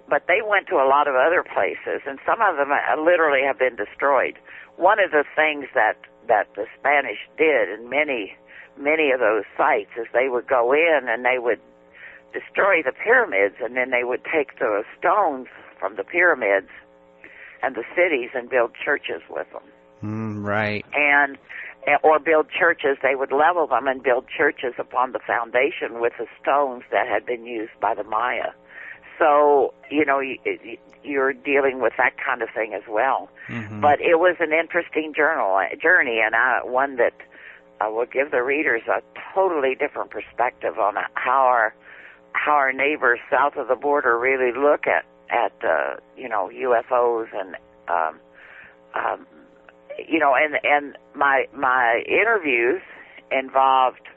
but they went to a lot of other places, and some of them literally have been destroyed. One of the things that the Spanish did in many of those sites is they would go in and they would destroy the pyramids, and then they would take the stones from the pyramids and the cities and build churches with them. Right. Or build churches. They would level them and build churches upon the foundation with the stones that had been used by the Maya. So, you know, you're dealing with that kind of thing as well. But it was an interesting journey, and one that will give the readers a totally different perspective on how our neighbors south of the border really look at you know, UFOs and you know, and my interviews involved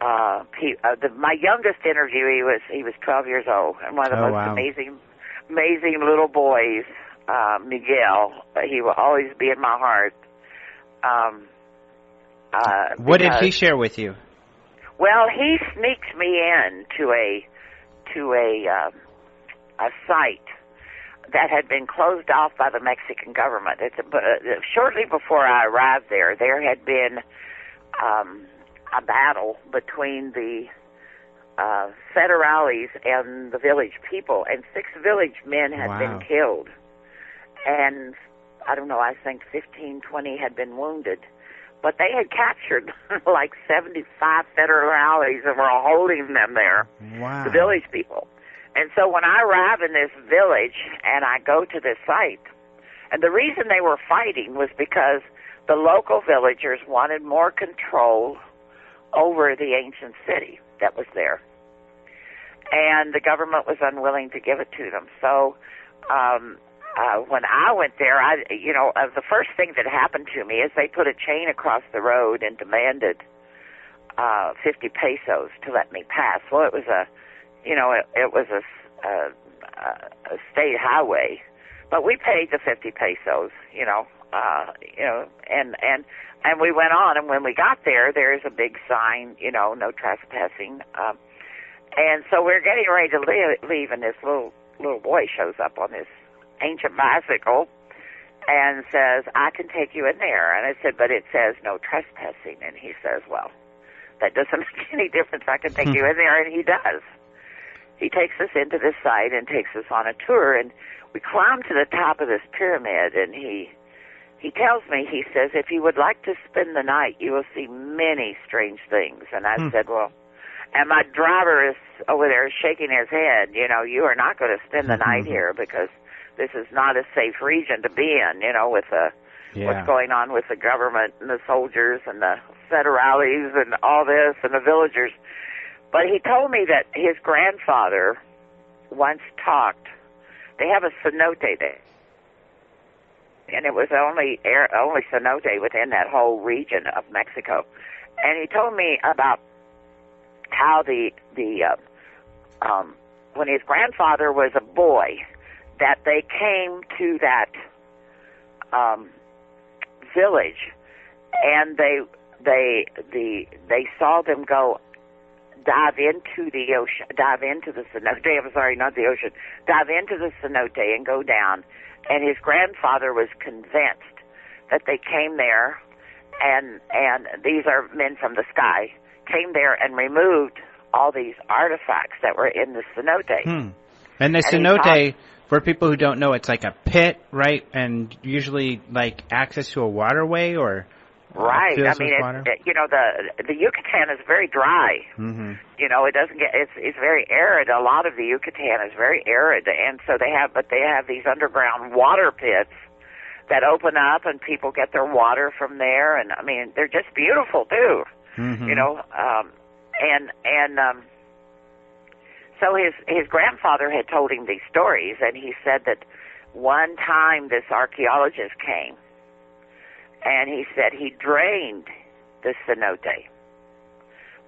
my youngest interviewee he was 12 years old, and one of the most amazing little boys, Miguel. He will always be in my heart. What did he share with you? Well, he sneaked me in to a site that had been closed off by the Mexican government. Shortly before I arrived there had been a battle between the federales and the village people, and 6 village men had been killed. and I don't know, I think 15, 20 had been wounded. But they had captured like 75 federales and were holding them there, Wow. the village people. And so when I arrive in this village and I go to this site, and the reason they were fighting was because the local villagers wanted more control over the ancient city that was there. And the government was unwilling to give it to them. So when I went there, the first thing that happened to me is they put a chain across the road and demanded 50 pesos to let me pass. Well, it was a state highway, but we paid the 50 pesos, and we went on. And when we got there, there's a big sign, no trespassing. And so we're getting ready to leave, and this little boy shows up on this ancient bicycle and says, "I can take you in there." And I said, "But it says no trespassing." And he says, "Well, that doesn't make any difference. I can take you in there." And he does. He takes us into this site and takes us on a tour, and we climb to the top of this pyramid, and he tells me, he says, "If you would like to spend the night, you will see many strange things." And I said, "Well," and my driver is over there shaking his head, "You are not going to spend the night here because this is not a safe region to be in, with what's going on with the government and the soldiers and the federales and all this and the villagers." But he told me that his grandfather once talked. They have a cenote there, and it was only cenote within that whole region of Mexico. And he told me about how when his grandfather was a boy, that they came to that village, and they saw them go dive into the cenote. I'm sorry, not the ocean. Dive into the cenote and go down. And his grandfather was convinced that they came there, and these are men from the sky, came there and removed all these artifacts that were in the cenote. And the cenote, for people who don't know, it's like a pit, right? And usually like access to a waterway or... Right. I mean, the Yucatan is very dry. Mm-hmm. It doesn't get. It's very arid. A lot of the Yucatan is very arid, and so they have these underground water pits that open up, and people get their water from there. And I mean, they're just beautiful too. Mm-hmm. So his grandfather had told him these stories, and he said that one time this archaeologist came. And he said he drained the cenote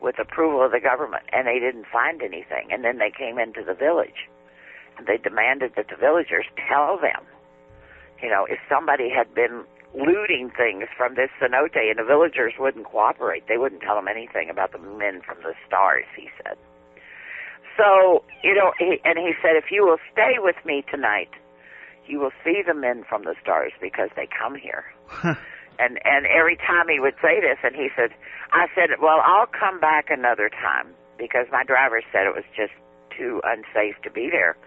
with approval of the government, and they didn't find anything. And then they came into the village, and they demanded that the villagers tell them, if somebody had been looting things from this cenote, and the villagers wouldn't cooperate. They wouldn't tell them anything about the men from the stars, he said. So, he said, "If you will stay with me tonight, you will see the men from the stars because they come here." And every time he would say this, and I said, "Well, I'll come back another time," because my driver said it was just too unsafe to be there.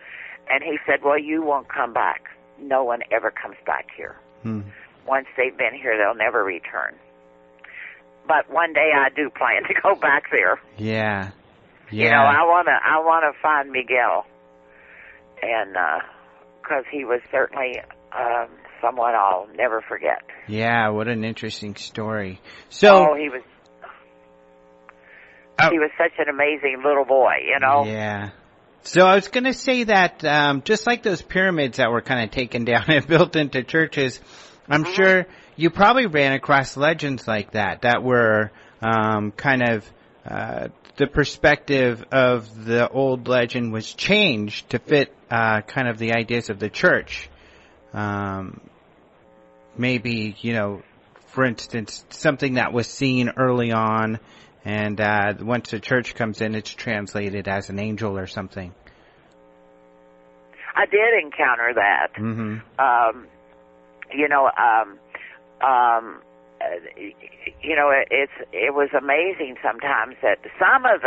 And he said, "Well, you won't come back. No one ever comes back here. Once they've been here, they'll never return." But one day I do plan to go back there. Yeah. I wanna find Miguel, and because he was certainly someone I'll never forget. Yeah, what an interesting story. So he was such an amazing little boy, Yeah. So I was going to say that just like those pyramids that were kind of taken down and built into churches, I'm sure you probably ran across legends like that were kind of the perspective of the old legend was changed to fit kind of the ideas of the church. Maybe, for instance, something that was seen early on, and once the church comes in, it's translated as an angel or something. I did encounter that. Mm-hmm. It was amazing sometimes that some of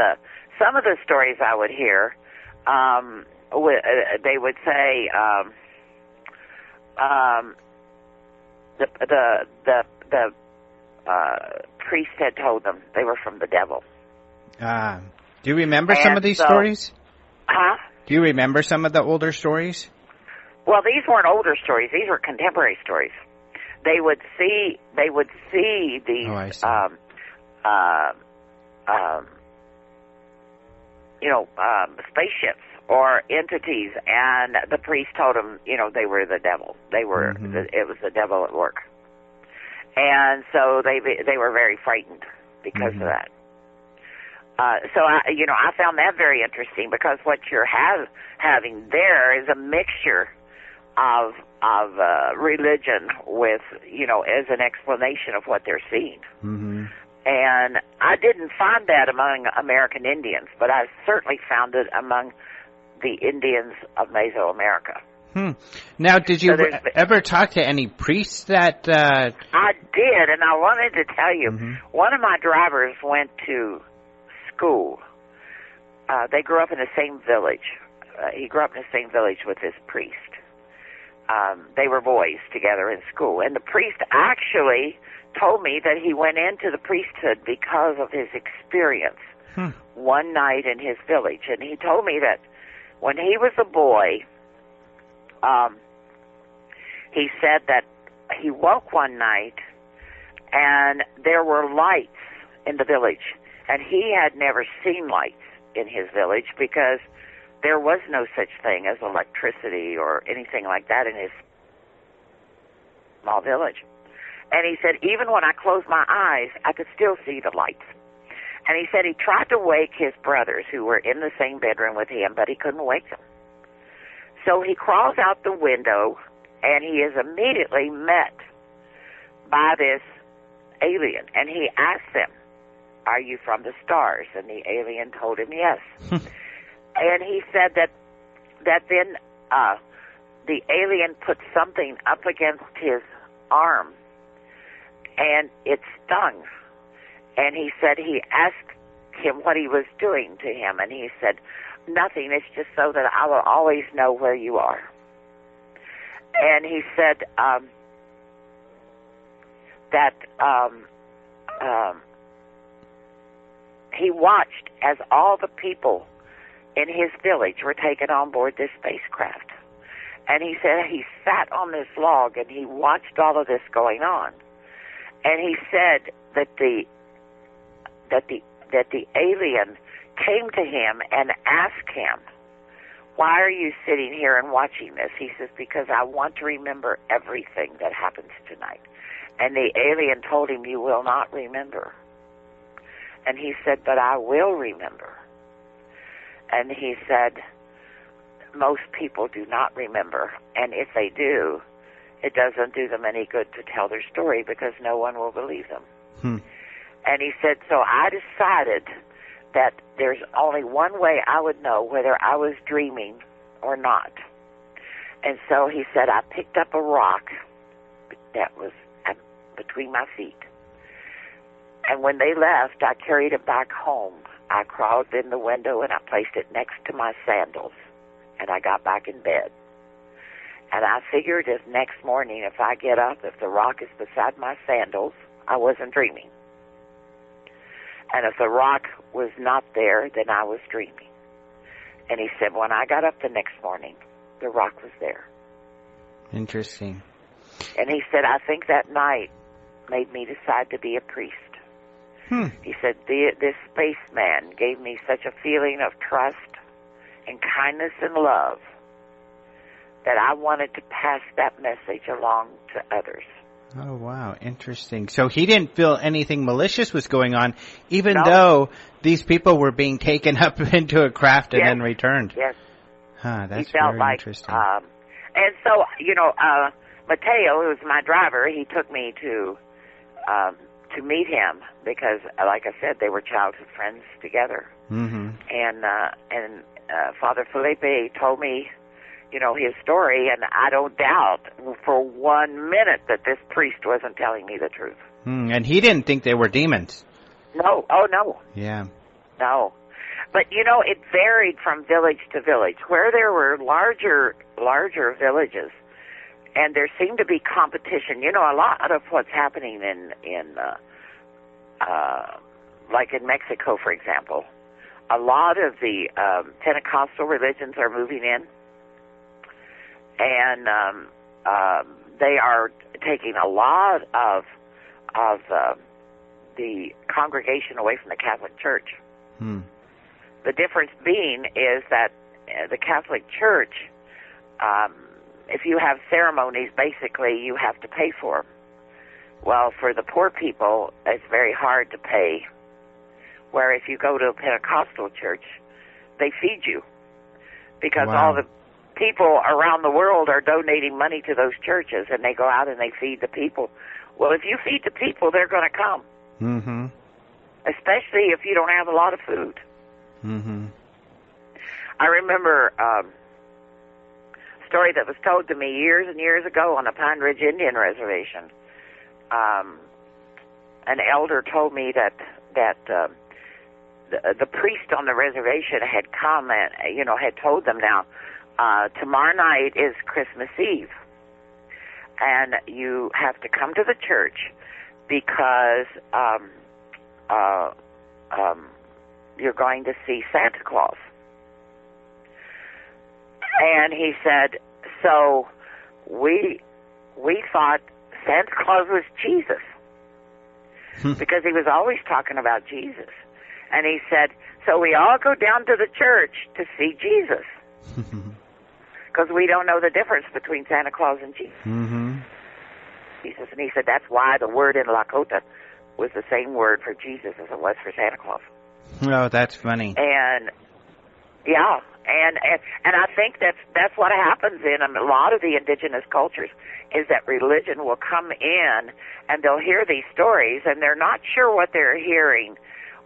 the stories I would hear, they would say, the priest had told them they were from the devil. Do you remember some of these stories? Huh? Do you remember some of the older stories? Well, these weren't older stories. These were contemporary stories. They would see these, spaceships or entities, and the priest told them, they were the devil. They were, it was the devil at work. And so they were very frightened because of that. So I found that very interesting, because what you're having there is a mixture of religion with, as an explanation of what they're seeing. And I didn't find that among American Indians, but I certainly found it among the Indians of Mesoamerica. Now, did you ever talk to any priests that... I did, and I wanted to tell you, one of my drivers went to school. They grew up in the same village. He grew up in the same village with this priest. They were boys together in school, and the priest actually told me that he went into the priesthood because of his experience one night in his village. And he told me that when he was a boy, he said that he woke one night and there were lights in the village, and he had never seen lights in his village because there was no such thing as electricity or anything like that in his small village. And he said, even when I closed my eyes, I could still see the lights. And he said he tried to wake his brothers who were in the same bedroom with him, but he couldn't wake them. So he crawls out the window, and he is immediately met by this alien. And he asked them, "Are you from the stars?" And the alien told him yes. And he said that then the alien put something up against his arm, and it stung. And he said he asked him what he was doing to him, and he said, "Nothing, it's just so that I will always know where you are." And he said that he watched as all the people in his village were taken on board this spacecraft. And he said he sat on this log and he watched all of this going on. And he said that the alien came to him and asked him, "Why are you sitting here and watching this?" He says, "Because I want to remember everything that happens tonight." And the alien told him, "You will not remember." And he said, "But I will remember." And he said, most people do not remember, and if they do, it doesn't do them any good to tell their story because no one will believe them. And he said, so I decided that there's only one way I would know whether I was dreaming or not. And so he said, I picked up a rock that was between my feet. And when they left, I carried it back home. I crawled in the window and I placed it next to my sandals. And I got back in bed. And I figured if next morning, if I get up, if the rock is beside my sandals, I wasn't dreaming. And if the rock was not there, then I was dreaming. And he said, when I got up the next morning, the rock was there. Interesting. And he said, I think that night made me decide to be a priest. He said, this spaceman gave me such a feeling of trust and kindness and love that I wanted to pass that message along to others. Oh, wow. Interesting. So he didn't feel anything malicious was going on, even though these people were being taken up into a craft and then returned. Yes. That's he felt very like, interesting. And so, Mateo, who was my driver, he took me to meet him because, like I said, they were childhood friends together. Mm-hmm. And Father Felipe told me, his story, and I don't doubt for 1 minute that this priest wasn't telling me the truth. And he didn't think they were demons. No. Oh, no. Yeah. No. But, it varied from village to village. Where there were larger villages, and there seemed to be competition. You know, a lot of what's happening in like in Mexico, for example, a lot of the Pentecostal religions are moving in, and they are taking a lot of the congregation away from the Catholic Church. The difference being is that the Catholic Church, if you have ceremonies, basically you have to pay for them. Well, for the poor people, it's very hard to pay. Where if you go to a Pentecostal church, they feed you, because all the people around the world are donating money to those churches, and they go out and they feed the people. Well, if you feed the people, they're going to come. Mm-hmm. Especially if you don't have a lot of food. Mm-hmm. I remember a story that was told to me years and years ago on the Pine Ridge Indian Reservation. An elder told me that the priest on the reservation had come and, had told them, now, tomorrow night is Christmas Eve, and you have to come to the church because you're going to see Santa Claus. And he said, so we thought Santa Claus was Jesus, because he was always talking about Jesus. And he said, so we all go down to the church to see Jesus, because we don't know the difference between Santa Claus and Jesus. Mm-hmm. Jesus. And he said that's why the word in Lakota was the same word for Jesus as it was for Santa Claus. Oh, that's funny. And yeah, and I think that's what happens in a lot of the indigenous cultures, is that religion will come in and they'll hear these stories and they're not sure what they're hearing,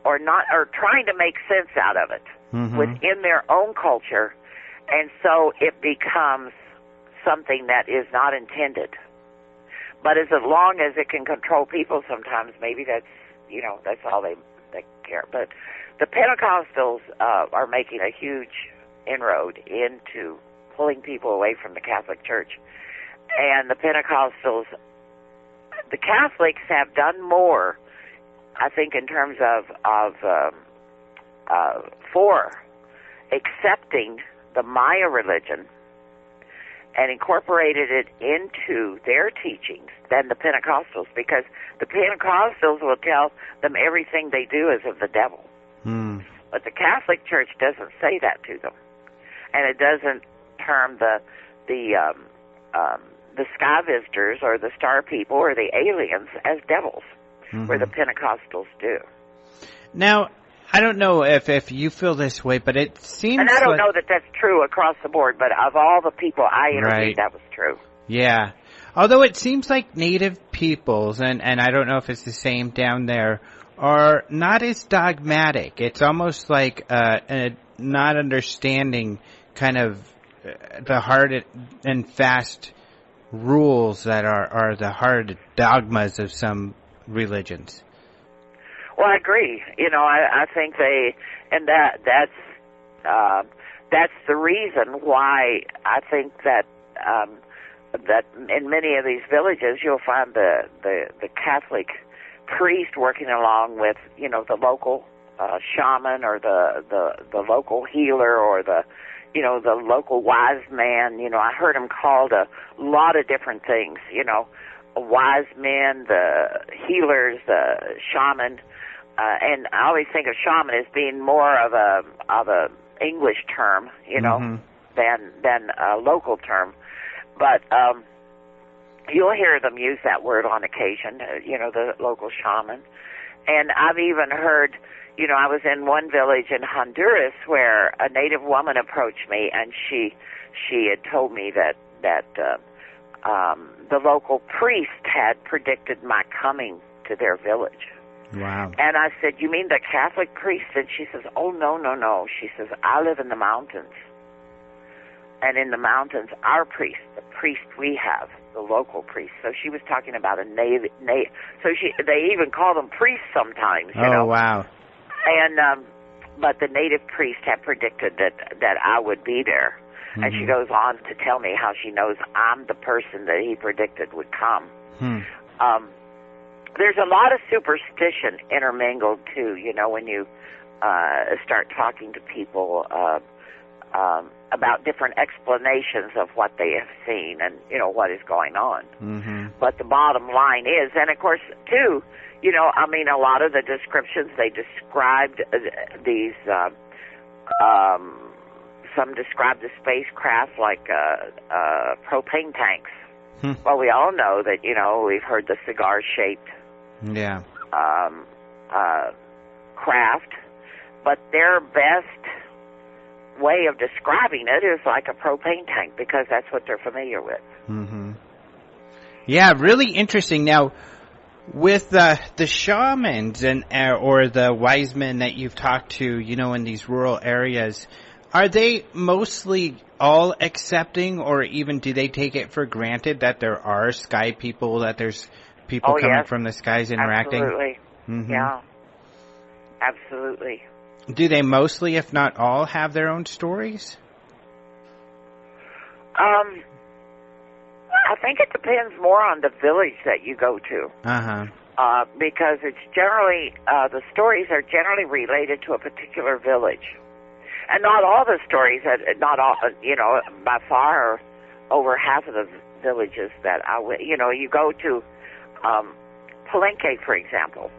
or trying to make sense out of it within their own culture, and so it becomes something that is not intended. But as long as it can control people, sometimes maybe that's all they care. But the Pentecostals are making a huge inroad into pulling people away from the Catholic Church. And the Pentecostals, the Catholics have done more, I think, in terms of for accepting the Maya religion and incorporated it into their teachings than the Pentecostals, because the Pentecostals will tell them everything they do is of the devil. But the Catholic Church doesn't say that to them, and it doesn't term the sky visitors or the star people or the aliens as devils, where the Pentecostals do. Now, I don't know if you feel this way, but it seems And I don't know that that's true across the board, but of all the people I interviewed, that was true. Yeah. Although it seems like native peoples, and I don't know if it's the same down there, are not as dogmatic. It's almost like not understanding kind of the hard and fast rules that are the hard dogmas of some religions. Well, I agree. I think that's the reason why I think that in many of these villages you'll find the Catholic priest working along with the local shaman or the local healer or the local wise man. I heard him called a lot of different things. Wise men, the healers, the shaman. And I always think of shaman as being more of a English term, than a local term. But you'll hear them use that word on occasion, the local shaman. And I've even heard, I was in one village in Honduras where a native woman approached me, and she had told me that the local priest had predicted my coming to their village. Wow. And I said, you mean the Catholic priest? And she says, oh, no. She says, I live in the mountains. And in the mountains, our priest, the priest we have, the local priest. So she was talking about a native. So they even call them priests sometimes, Oh, wow. And, but the native priest had predicted that I would be there. And she goes on to tell me how she knows I'm the person that he predicted would come. There's a lot of superstition intermingled, too, when you start talking to people about different explanations of what they have seen and, what is going on. But the bottom line is, and of course, too, a lot of the descriptions, they described these, some described the spacecraft like propane tanks. Well, we all know that, we've heard the cigar-shaped craft, but their best way of describing it is like a propane tank because that's what they're familiar with. Yeah, really interesting. Now, with the shamans and or the wise men that you've talked to, in these rural areas, are they mostly all accepting, or even do they take it for granted that there are sky people, that there's people coming from the skies interacting? Absolutely. Yeah. Absolutely. Do they mostly, if not all, have their own stories? I think it depends more on the village that you go to. Because it's generally, the stories are generally related to a particular village. And not all the stories, not all, by far, over half of the villages that you go to, Palenque, for example.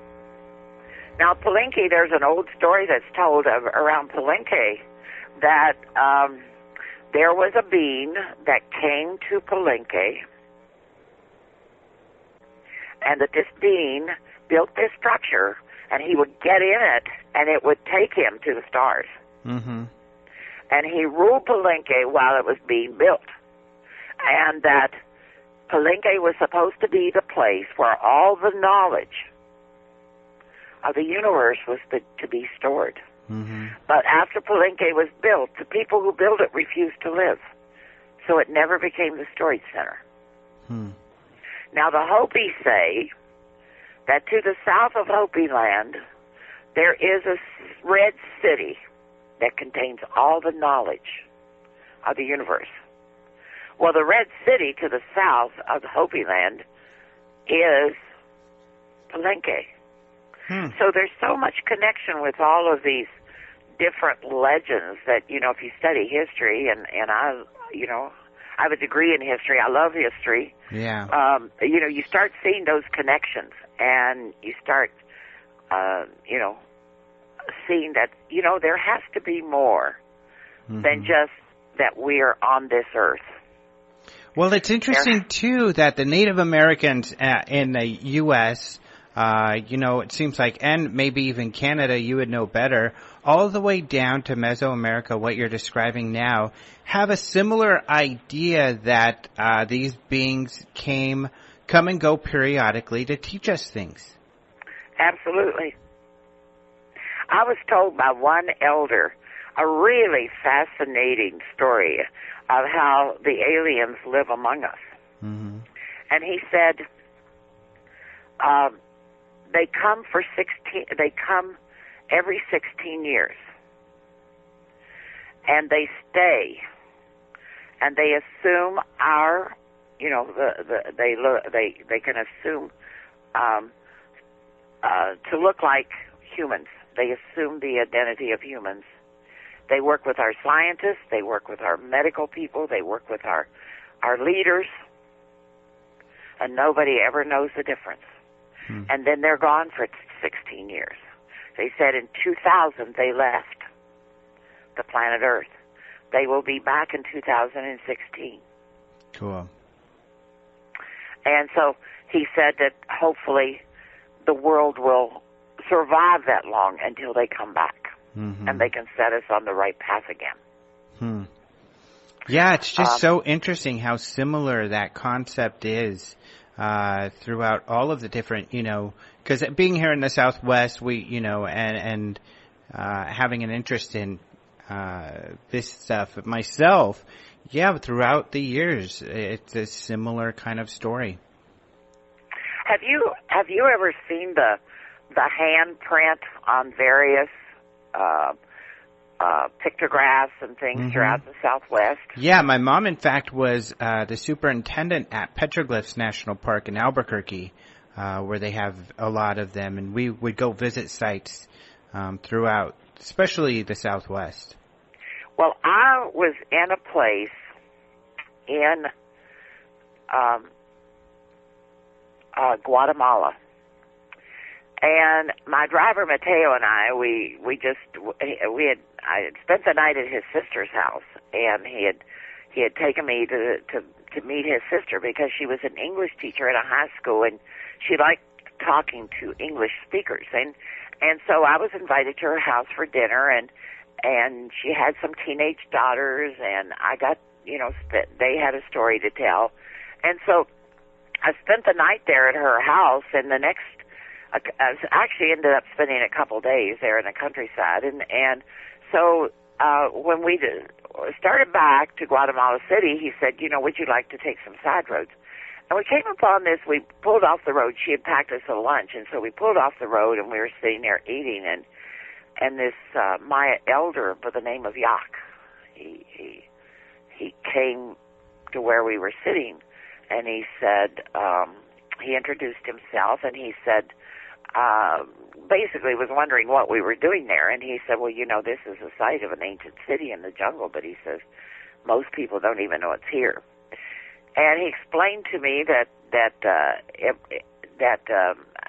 Now, Palenque, there's an old story that's told around Palenque that there was a being that came to Palenque, and that this being built this structure, and he would get in it, and it would take him to the stars. And he ruled Palenque while it was being built, and that Palenque was supposed to be the place where all the knowledge of the universe was to be stored. But after Palenque was built, the people who built it refused to live, so it never became the storage center. Now the Hopi say that to the south of Hopi land there is a red city that contains all the knowledge of the universe. Well, the red city to the south of the Hopi land is Palenque. So there's so much connection with all of these different legends that, if you study history, and I have a degree in history, I love history. You start seeing those connections, and you start, seeing that, there has to be more than just that we're on this earth. Well, it's interesting, too, that the Native Americans in the U.S., it seems like, and maybe even Canada, you would know better, all the way down to Mesoamerica, what you're describing now, have a similar idea that these beings come and go periodically to teach us things. Absolutely. I was told by one elder a really fascinating story of how the aliens live among us. And he said, they come every 16 years, and they stay, and they assume they can assume to look like humans. They assume the identity of humans. They work with our scientists. They work with our medical people. They work with our leaders, and nobody ever knows the difference. And then they're gone for 16 years. They said in 2000 they left the planet Earth. They will be back in 2016. Cool. And so he said that hopefully the world will survive that long until they come back, and they can set us on the right path again. Yeah, it's just so interesting how similar that concept is throughout all of the different, because being here in the Southwest, we, and having an interest in this stuff myself, throughout the years, it's a similar kind of story. Have you ever seen the handprint on various pictographs and things throughout the Southwest. Yeah, my mom, in fact, was the superintendent at Petroglyphs National Park in Albuquerque, where they have a lot of them, and we would go visit sites throughout, especially the Southwest. Well, I was in a place in Guatemala, and my driver Mateo and I, I had spent the night at his sister's house, and he had taken me to meet his sister because she was an English teacher at a high school, and she liked talking to English speakers, and so I was invited to her house for dinner, and she had some teenage daughters, and I got, they had a story to tell. And so I spent the night there at her house, and the next, I actually ended up spending a couple days there in the countryside. And so when we started back to Guatemala City, he said, would you like to take some side roads? And we came upon this, we pulled off the road. She had packed us a lunch, and so we pulled off the road, and we were sitting there eating, and this Maya elder by the name of Yak, he came to where we were sitting, and he said, he introduced himself, and he said, basically was wondering what we were doing there, and he said, well, this is the site of an ancient city in the jungle, but he says, most people don't even know it's here. And he explained to me that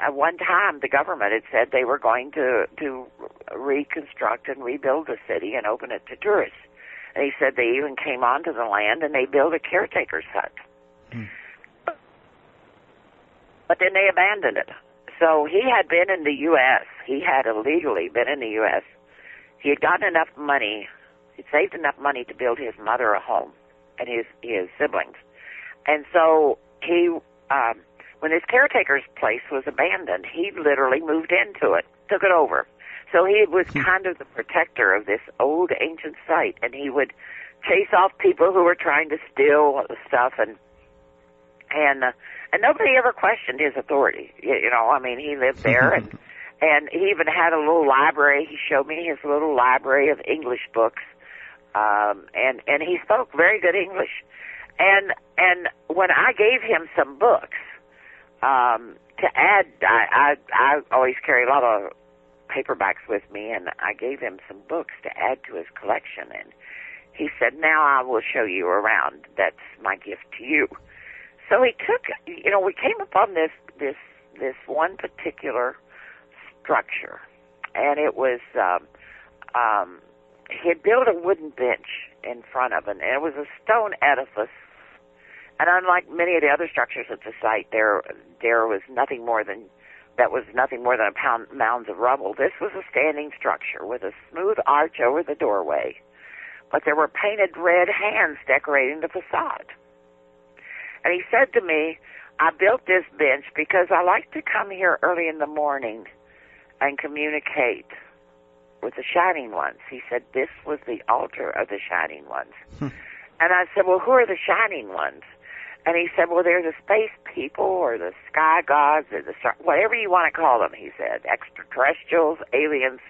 at one time the government had said they were going to reconstruct and rebuild the city and open it to tourists. And he said they even came onto the land and they built a caretaker's hut. But then they abandoned it. So he had been in the U.S. He had illegally been in the U.S. He had gotten enough money. He'd saved enough money to build his mother a home and his siblings. And so he, when his caretaker's place was abandoned, he literally moved into it, took it over. So he was kind of the protector of this old ancient site, and he would chase off people who were trying to steal stuff, and nobody ever questioned his authority. He lived there, and he even had a little library. He showed me his little library of English books, and he spoke very good English. And when I gave him some books to add, I always carry a lot of paperbacks with me, and I gave him some books to add to his collection. And he said, now I will show you around. That's my gift to you. So he took, we came upon this one particular structure, and it was, he had built a wooden bench in front of it, and it was a stone edifice. And unlike many of the other structures at the site, there was nothing more than mounds of rubble. This was a standing structure with a smooth arch over the doorway, but there were painted red hands decorating the facade. And he said to me, I built this bench because I like to come here early in the morning and communicate with the Shining Ones. He said this was the altar of the Shining Ones. And I said, well, who are the Shining Ones? And he said, well, they're the space people or the sky gods or the star, whatever you want to call them, he said, extraterrestrials, aliens.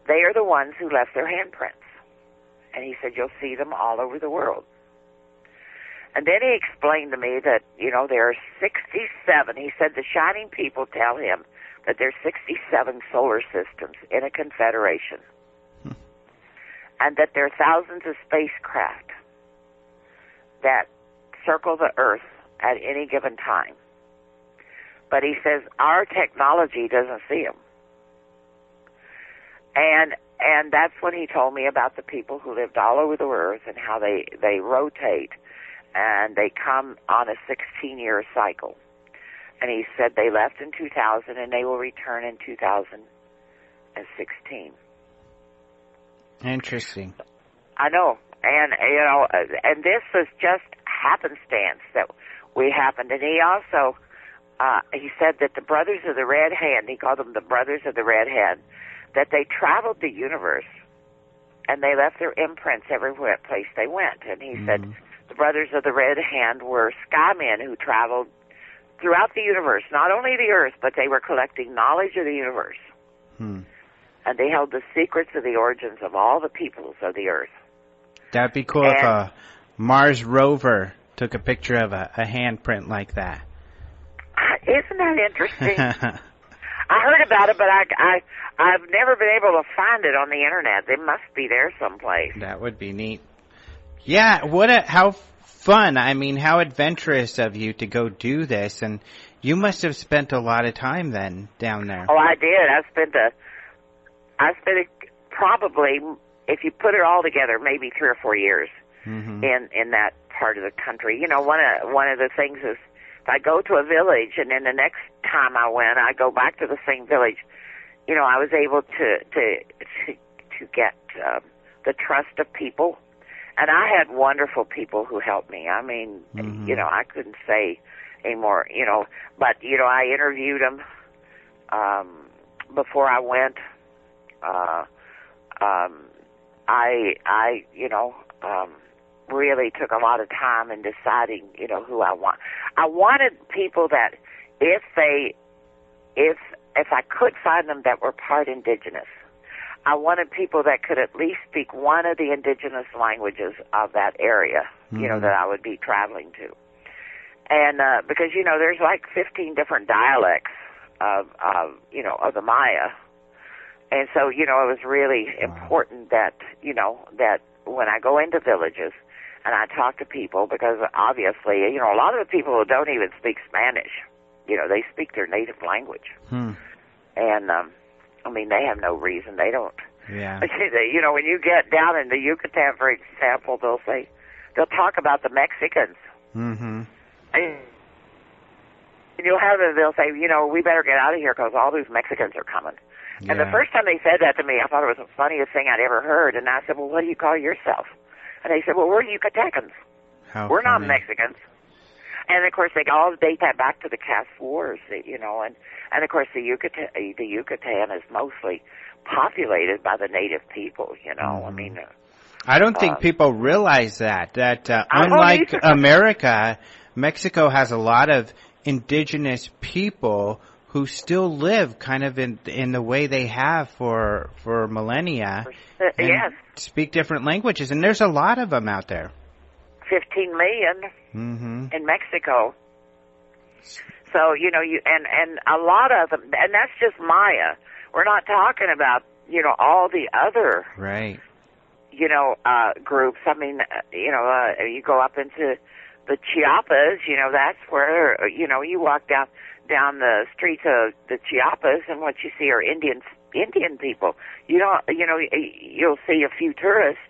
They are the ones who left their handprints. And he said, you'll see them all over the world. And then he explained to me that, there are 67. He said the Shining people tell him that there's 67 solar systems in a confederation. And that there are thousands of spacecraft that circle the Earth at any given time. But he says our technology doesn't see them. And that's when he told me about the people who lived all over the Earth and how they rotate and they come on a 16-year cycle. And he said they left in 2000 and they will return in 2016. Interesting. I know. And this was just happenstance that we happened. And he also, he said that the Brothers of the Red Hand, he called them the Brothers of the Red Hand, that they traveled the universe and they left their imprints everywhere place they went. And he said the Brothers of the Red Hand were skymen who traveled throughout the universe, not only the Earth, but they were collecting knowledge of the universe. and they held the secrets of the origins of all the peoples of the earth. That'd be cool if a Mars rover took a picture of a handprint like that. Isn't that interesting? I heard about it, but I've never been able to find it on the internet. It must be there someplace. That would be neat. Yeah, how fun. I mean, how adventurous of you to go do this, and you must have spent a lot of time then down there. Oh, I did. I spent probably, if you put it all together, maybe 3 or 4 years in that part of the country. You know, one of the things is, if I go to a village, and then the next time I went, I go back to the same village. You know, I was able to get the trust of people, and I had wonderful people who helped me. I mean, you know, I couldn't say any more. You know, but you know, I interviewed them before I went. I you know. Really took a lot of time in deciding, you know, who I want. I wanted people that if I could find them that were part indigenous, I wanted people that could at least speak one of the indigenous languages of that area, you know, that I would be traveling to. And because, you know, there's like 15 different dialects of you know, of the Maya. And so, you know, it was really important that, you know, that when I go into villages and I talk to people, because obviously, you know, a lot of the people don't even speak Spanish. You know, they speak their native language. And, I mean, they have no reason. They don't. Yeah. You know, when you get down in the Yucatan, for example, they'll talk about the Mexicans. And you'll have them, they'll say, you know, we better get out of here because all these Mexicans are coming. And the first time they said that to me, I thought it was the funniest thing I'd ever heard. And I said, well, what do you call yourself? And they said, well, we're Yucatecans. We're not Mexicans. And, of course, they all date that back to the caste wars, you know. And of course, the Yucatan is mostly populated by the native people, you know. I mean... I don't think people realize that unlike America, Mexico has a lot of indigenous people who still live kind of in the way they have for millennia, and speak different languages, and there's a lot of them out there. 15 million in Mexico. So, you know, and a lot of them, and that's just Maya. We're not talking about, you know, all the other, you know, groups. I mean, you know, you go up into the Chiapas, you know, that's where, you know, you walk down the streets of the Chiapas, and what you see are Indian people. You know, you'll see a few tourists,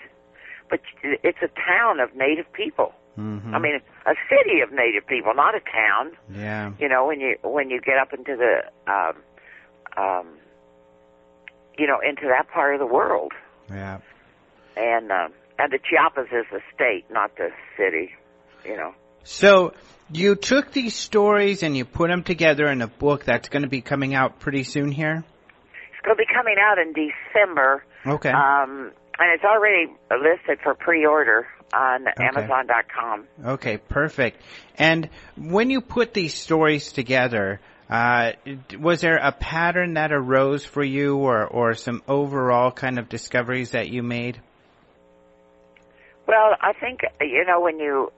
but it's a town of native people. I mean, a city of native people, not a town. Yeah. You know, when you get up into the, you know, into that part of the world. Yeah. And the Chiapas is the state, not the city. You know. So you took these stories and you put them together in a book that's going to be coming out pretty soon here? It's going to be coming out in December. Okay. And it's already listed for pre-order on Amazon.com. Okay, perfect. And when you put these stories together, was there a pattern that arose for you, or some overall kind of discoveries that you made? Well, I think, you know, when you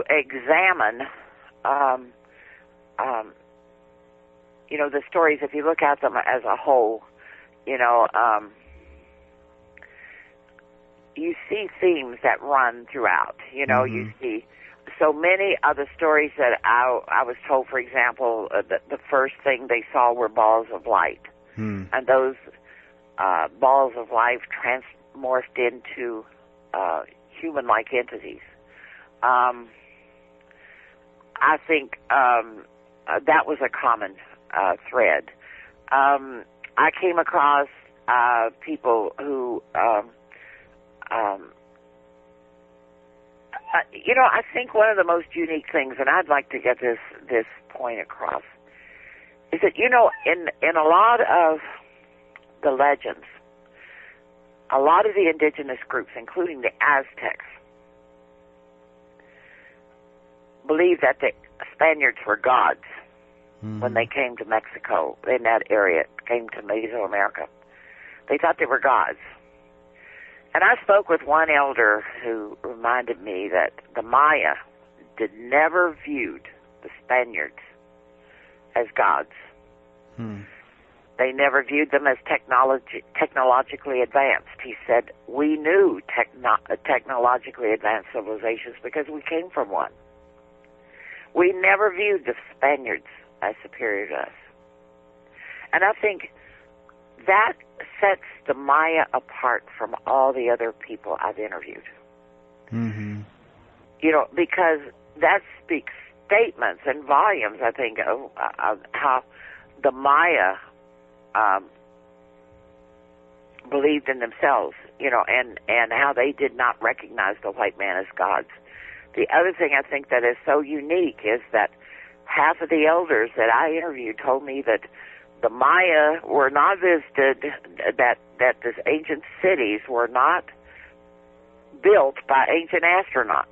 examine, you know, the stories, if you look at them as a whole, you know, you see themes that run throughout. You know, you see so many of the stories that I was told, for example, the first thing they saw were balls of light. And those balls of life transmorphed into human-like entities. I think that was a common thread. I came across people who, you know, I think one of the most unique things, and I'd like to get this point across, is that, you know, in a lot of the legends, a lot of the indigenous groups, including the Aztecs, believed that the Spaniards were gods. when they came to Mexico, in that area, came to Mesoamerica. They thought they were gods. And I spoke with one elder who reminded me that the Maya never viewed the Spaniards as gods. They never viewed them as technologically advanced. He said, we knew technologically advanced civilizations because we came from one. We never viewed the Spaniards as superior to us. And I think that sets the Maya apart from all the other people I've interviewed. You know, because that speaks statements and volumes, I think, of how the Maya believed in themselves, you know, and how they did not recognize the white man as gods. The other thing I think that is so unique is that half of the elders that I interviewed told me that the Maya were not visited, that these ancient cities were not built by ancient astronauts,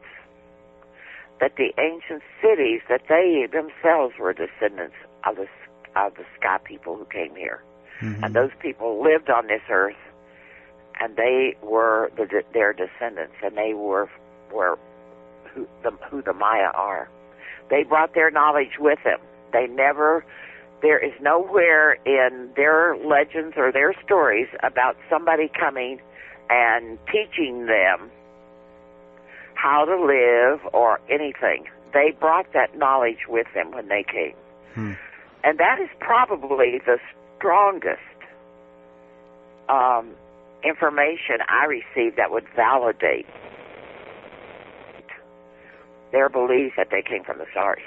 that the ancient cities, that they themselves were descendants of the sky people who came here. And those people lived on this earth, and they were their descendants, and they were who the Maya are. They brought their knowledge with them. There is nowhere in their legends or their stories about somebody coming and teaching them how to live or anything. They brought that knowledge with them when they came. And that is probably the strongest information I received that would validate their belief that they came from the stars.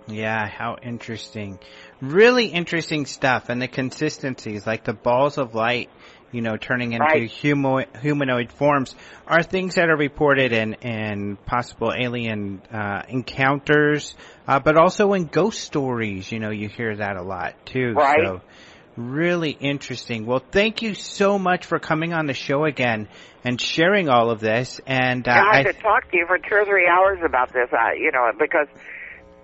Yeah, how interesting. Really interesting stuff. And the consistencies, like the balls of light, you know, turning into humanoid forms, are things that are reported in possible alien encounters, but also in ghost stories. You know, you hear that a lot, too. Right. So, really interesting. Well, thank you so much for coming on the show again and sharing all of this. And I could talk to you for 2 or 3 hours about this, you know, because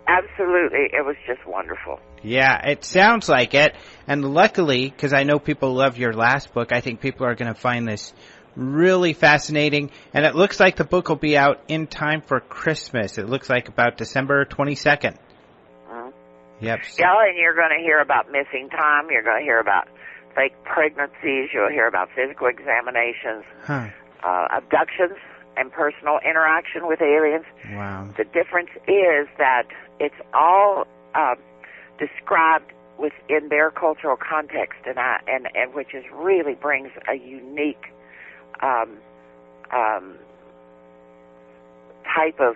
absolutely it was just wonderful. Yeah, it sounds like it. And luckily, because I know people love your last book, I think people are going to find this really fascinating. And it looks like the book will be out in time for Christmas. It looks like about December 22nd. Yep. Yeah, and you're going to hear about missing time. You're going to hear about fake pregnancies. You'll hear about physical examinations, abductions, and personal interaction with aliens. Wow. The difference is that it's all described within their cultural context, and which is really brings a unique type of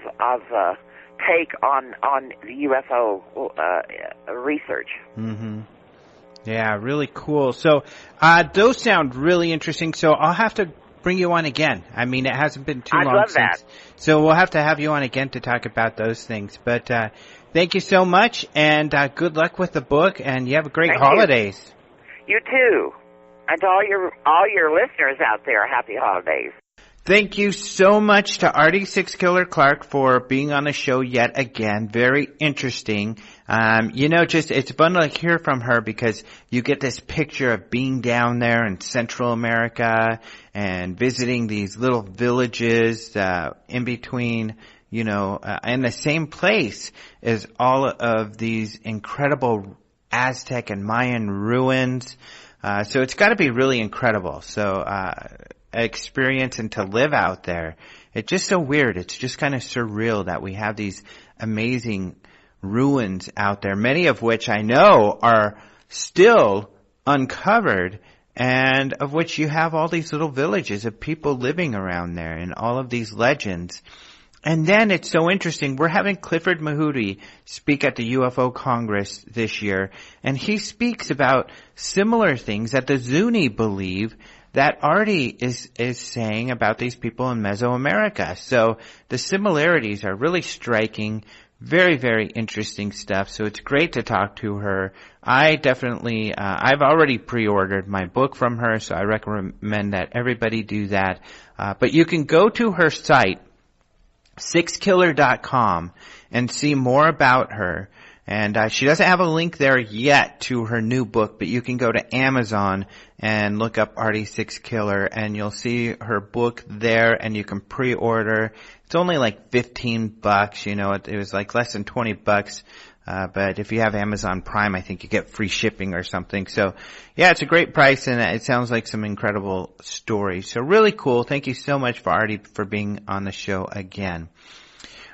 take on the UFO research. Yeah, really cool. So those sound really interesting. So I'll have to bring you on again. I mean, it hasn't been too long love since. That. So we'll have to have you on again to talk about those things. But thank you so much, and good luck with the book, and you have a great holidays. You too. And to all your listeners out there, happy holidays. Thank you so much to Ardy Sixkiller Clarke for being on the show yet again. Very interesting. You know, it's fun to hear from her because you get this picture of being down there in Central America and visiting these little villages, in between, you know, in the same place as all of these incredible Aztec and Mayan ruins. So it's got to be really incredible. So, experience and to live out there. It's just so weird. It's just kind of surreal that we have these amazing ruins out there, many of which I know are still uncovered, and of which you have all these little villages of people living around there and all of these legends. And then it's so interesting. We're having Clifford Mahooty speak at the UFO Congress this year, and he speaks about similar things that the Zuni believe that Ardy is saying about these people in Mesoamerica. So the similarities are really striking. Very, very interesting stuff. So it's great to talk to her. I definitely, I've already pre-ordered my book from her, so I recommend that everybody do that. But you can go to her site, Sixkiller.com, and see more about her. And she doesn't have a link there yet to her new book, but you can go to Amazon and look up Ardy Sixkiller, and you'll see her book there, and you can pre-order. It's only like $15, you know, it was like less than $20. But if you have Amazon Prime, I think you get free shipping or something. So yeah, it's a great price, and it sounds like some incredible stories. So really cool. Thank you so much for Ardy for being on the show again.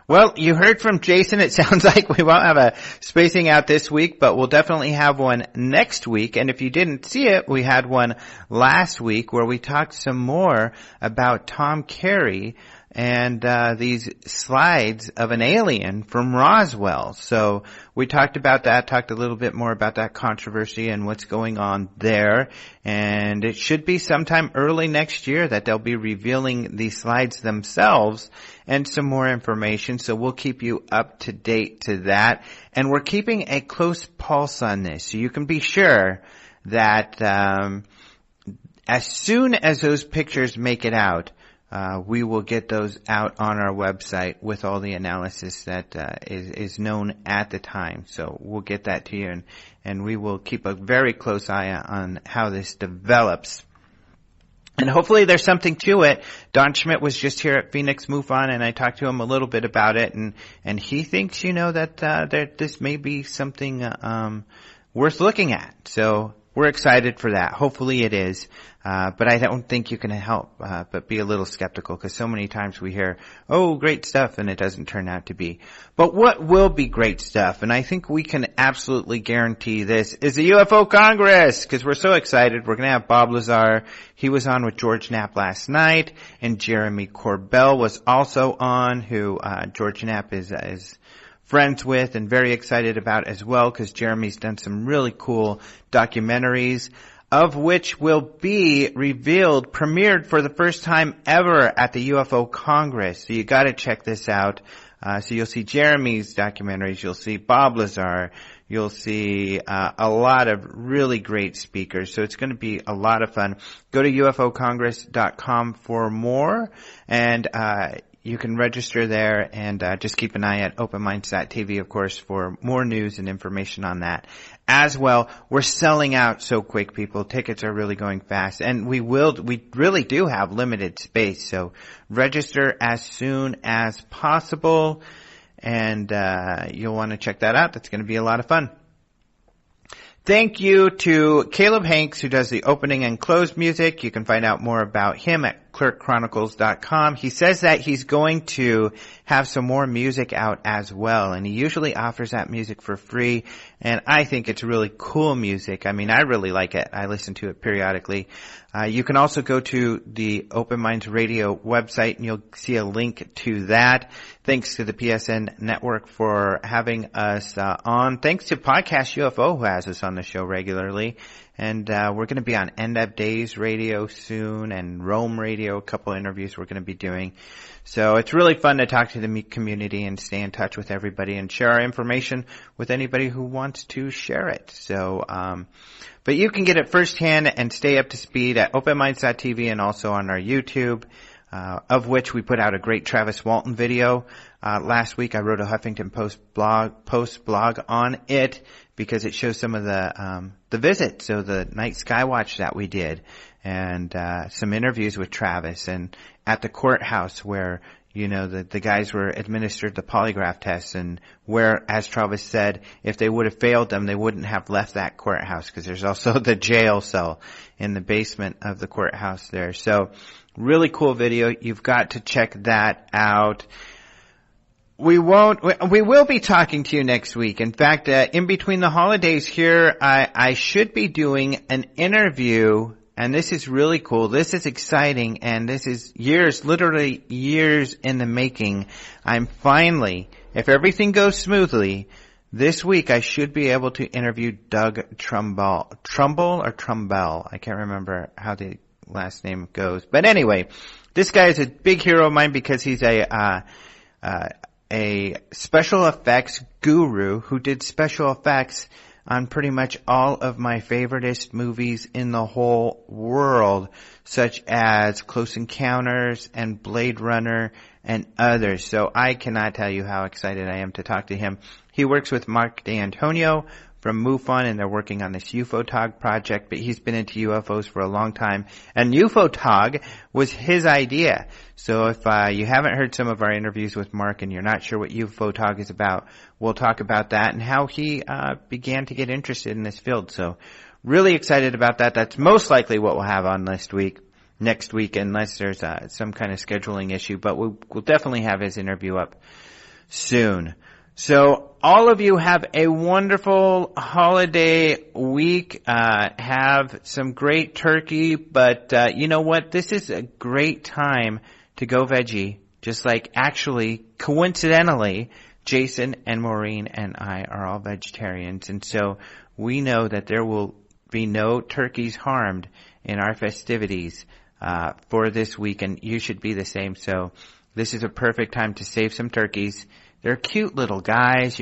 Well, you heard from Jason. It sounds like we won't have a spacing out this week, but we'll definitely have one next week. And if you didn't see it, we had one last week where we talked some more about Tom Carey and these slides of an alien from Roswell. So we talked about that, talked a little bit more about that controversy and what's going on there. And it should be sometime early next year that they'll be revealing these slides themselves and some more information. So we'll keep you up to date to that. And we're keeping a close pulse on this. So you can be sure that as soon as those pictures make it out, we will get those out on our website with all the analysis that is known at the time. So we'll get that to you, and we will keep a very close eye on how this develops. And hopefully there's something to it. Don Schmidt was just here at Phoenix MUFON, and I talked to him a little bit about it, and he thinks, you know, that this may be something worth looking at. So we're excited for that. Hopefully it is. But I don't think you can help but be a little skeptical, because so many times we hear, oh, great stuff, and it doesn't turn out to be. But what will be great stuff, and I think we can absolutely guarantee this, is the UFO Congress, because we're so excited. We're going to have Bob Lazar. He was on with George Knapp last night, and Jeremy Corbell was also on, who George Knapp is friends with and very excited about as well, because Jeremy's done some really cool documentaries, of which will be revealed, premiered for the first time ever at the UFO Congress. So you got to check this out. So you'll see Jeremy's documentaries, you'll see Bob Lazar, you'll see a lot of really great speakers. So it's going to be a lot of fun. Go to ufocongress.com for more, and you can register there, and just keep an eye at openminds.tv, of course, for more news and information on that as well. We're selling out so quick, people. Tickets are really going fast, and we really do have limited space, so register as soon as possible, and you'll want to check that out. That's going to be a lot of fun. Thank you to Caleb Hanks, who does the opening and close music. You can find out more about him at ClerkChronicles.com. He says that he's going to have some more music out as well, and he usually offers that music for free, and I think it's really cool music. I mean, I really like it. I listen to it periodically. You can also go to the Open Minds Radio website, and you'll see a link to that. Thanks to the PSN Network for having us on. Thanks to Podcast UFO, who has us on the show regularly. And we're going to be on End of Days Radio soon, and Rome Radio, a couple interviews we're going to be doing. So it's really fun to talk to the community and stay in touch with everybody and share our information with anybody who wants to share it. So, but you can get it firsthand and stay up to speed at openminds.tv and also on our YouTube, of which we put out a great Travis Walton video. Last week I wrote a Huffington Post blog on it, because it shows some of the visit, so the night sky watch that we did, and some interviews with Travis, and at the courthouse where, you know, the guys were administered the polygraph tests, and where, as Travis said, if they would have failed them, they wouldn't have left that courthouse, because there's also the jail cell in the basement of the courthouse there. So really cool video. You've got to check that out. We will be talking to you next week. In fact, in between the holidays here, I should be doing an interview, and this is really cool. This is exciting, and this is literally years in the making. I'm finally, if everything goes smoothly, this week I should be able to interview Doug Trumbull. I can't remember how the last name goes. But anyway, this guy is a big hero of mine, because he's a special effects guru who did special effects on pretty much all of my favoritist movies in the whole world, such as Close Encounters and Blade Runner and others. So I cannot tell you how excited I am to talk to him. He works with Mark D'Antonio from MUFON, and they're working on this UFOTOG project, but he's been into UFOs for a long time. And UFOTOG was his idea. So if you haven't heard some of our interviews with Mark and you're not sure what UFOTOG is about, we'll talk about that and how he began to get interested in this field. So really excited about that. That's most likely what we'll have on next week, unless there's some kind of scheduling issue. But we'll definitely have his interview up soon. So all of you have a wonderful holiday week. Have some great turkey, but you know what? This is a great time to go veggie. Just like, actually, coincidentally, Jason and Maureen and I are all vegetarians, and so we know that there will be no turkeys harmed in our festivities for this week, and you should be the same. So this is a perfect time to save some turkeys. They're cute little guys.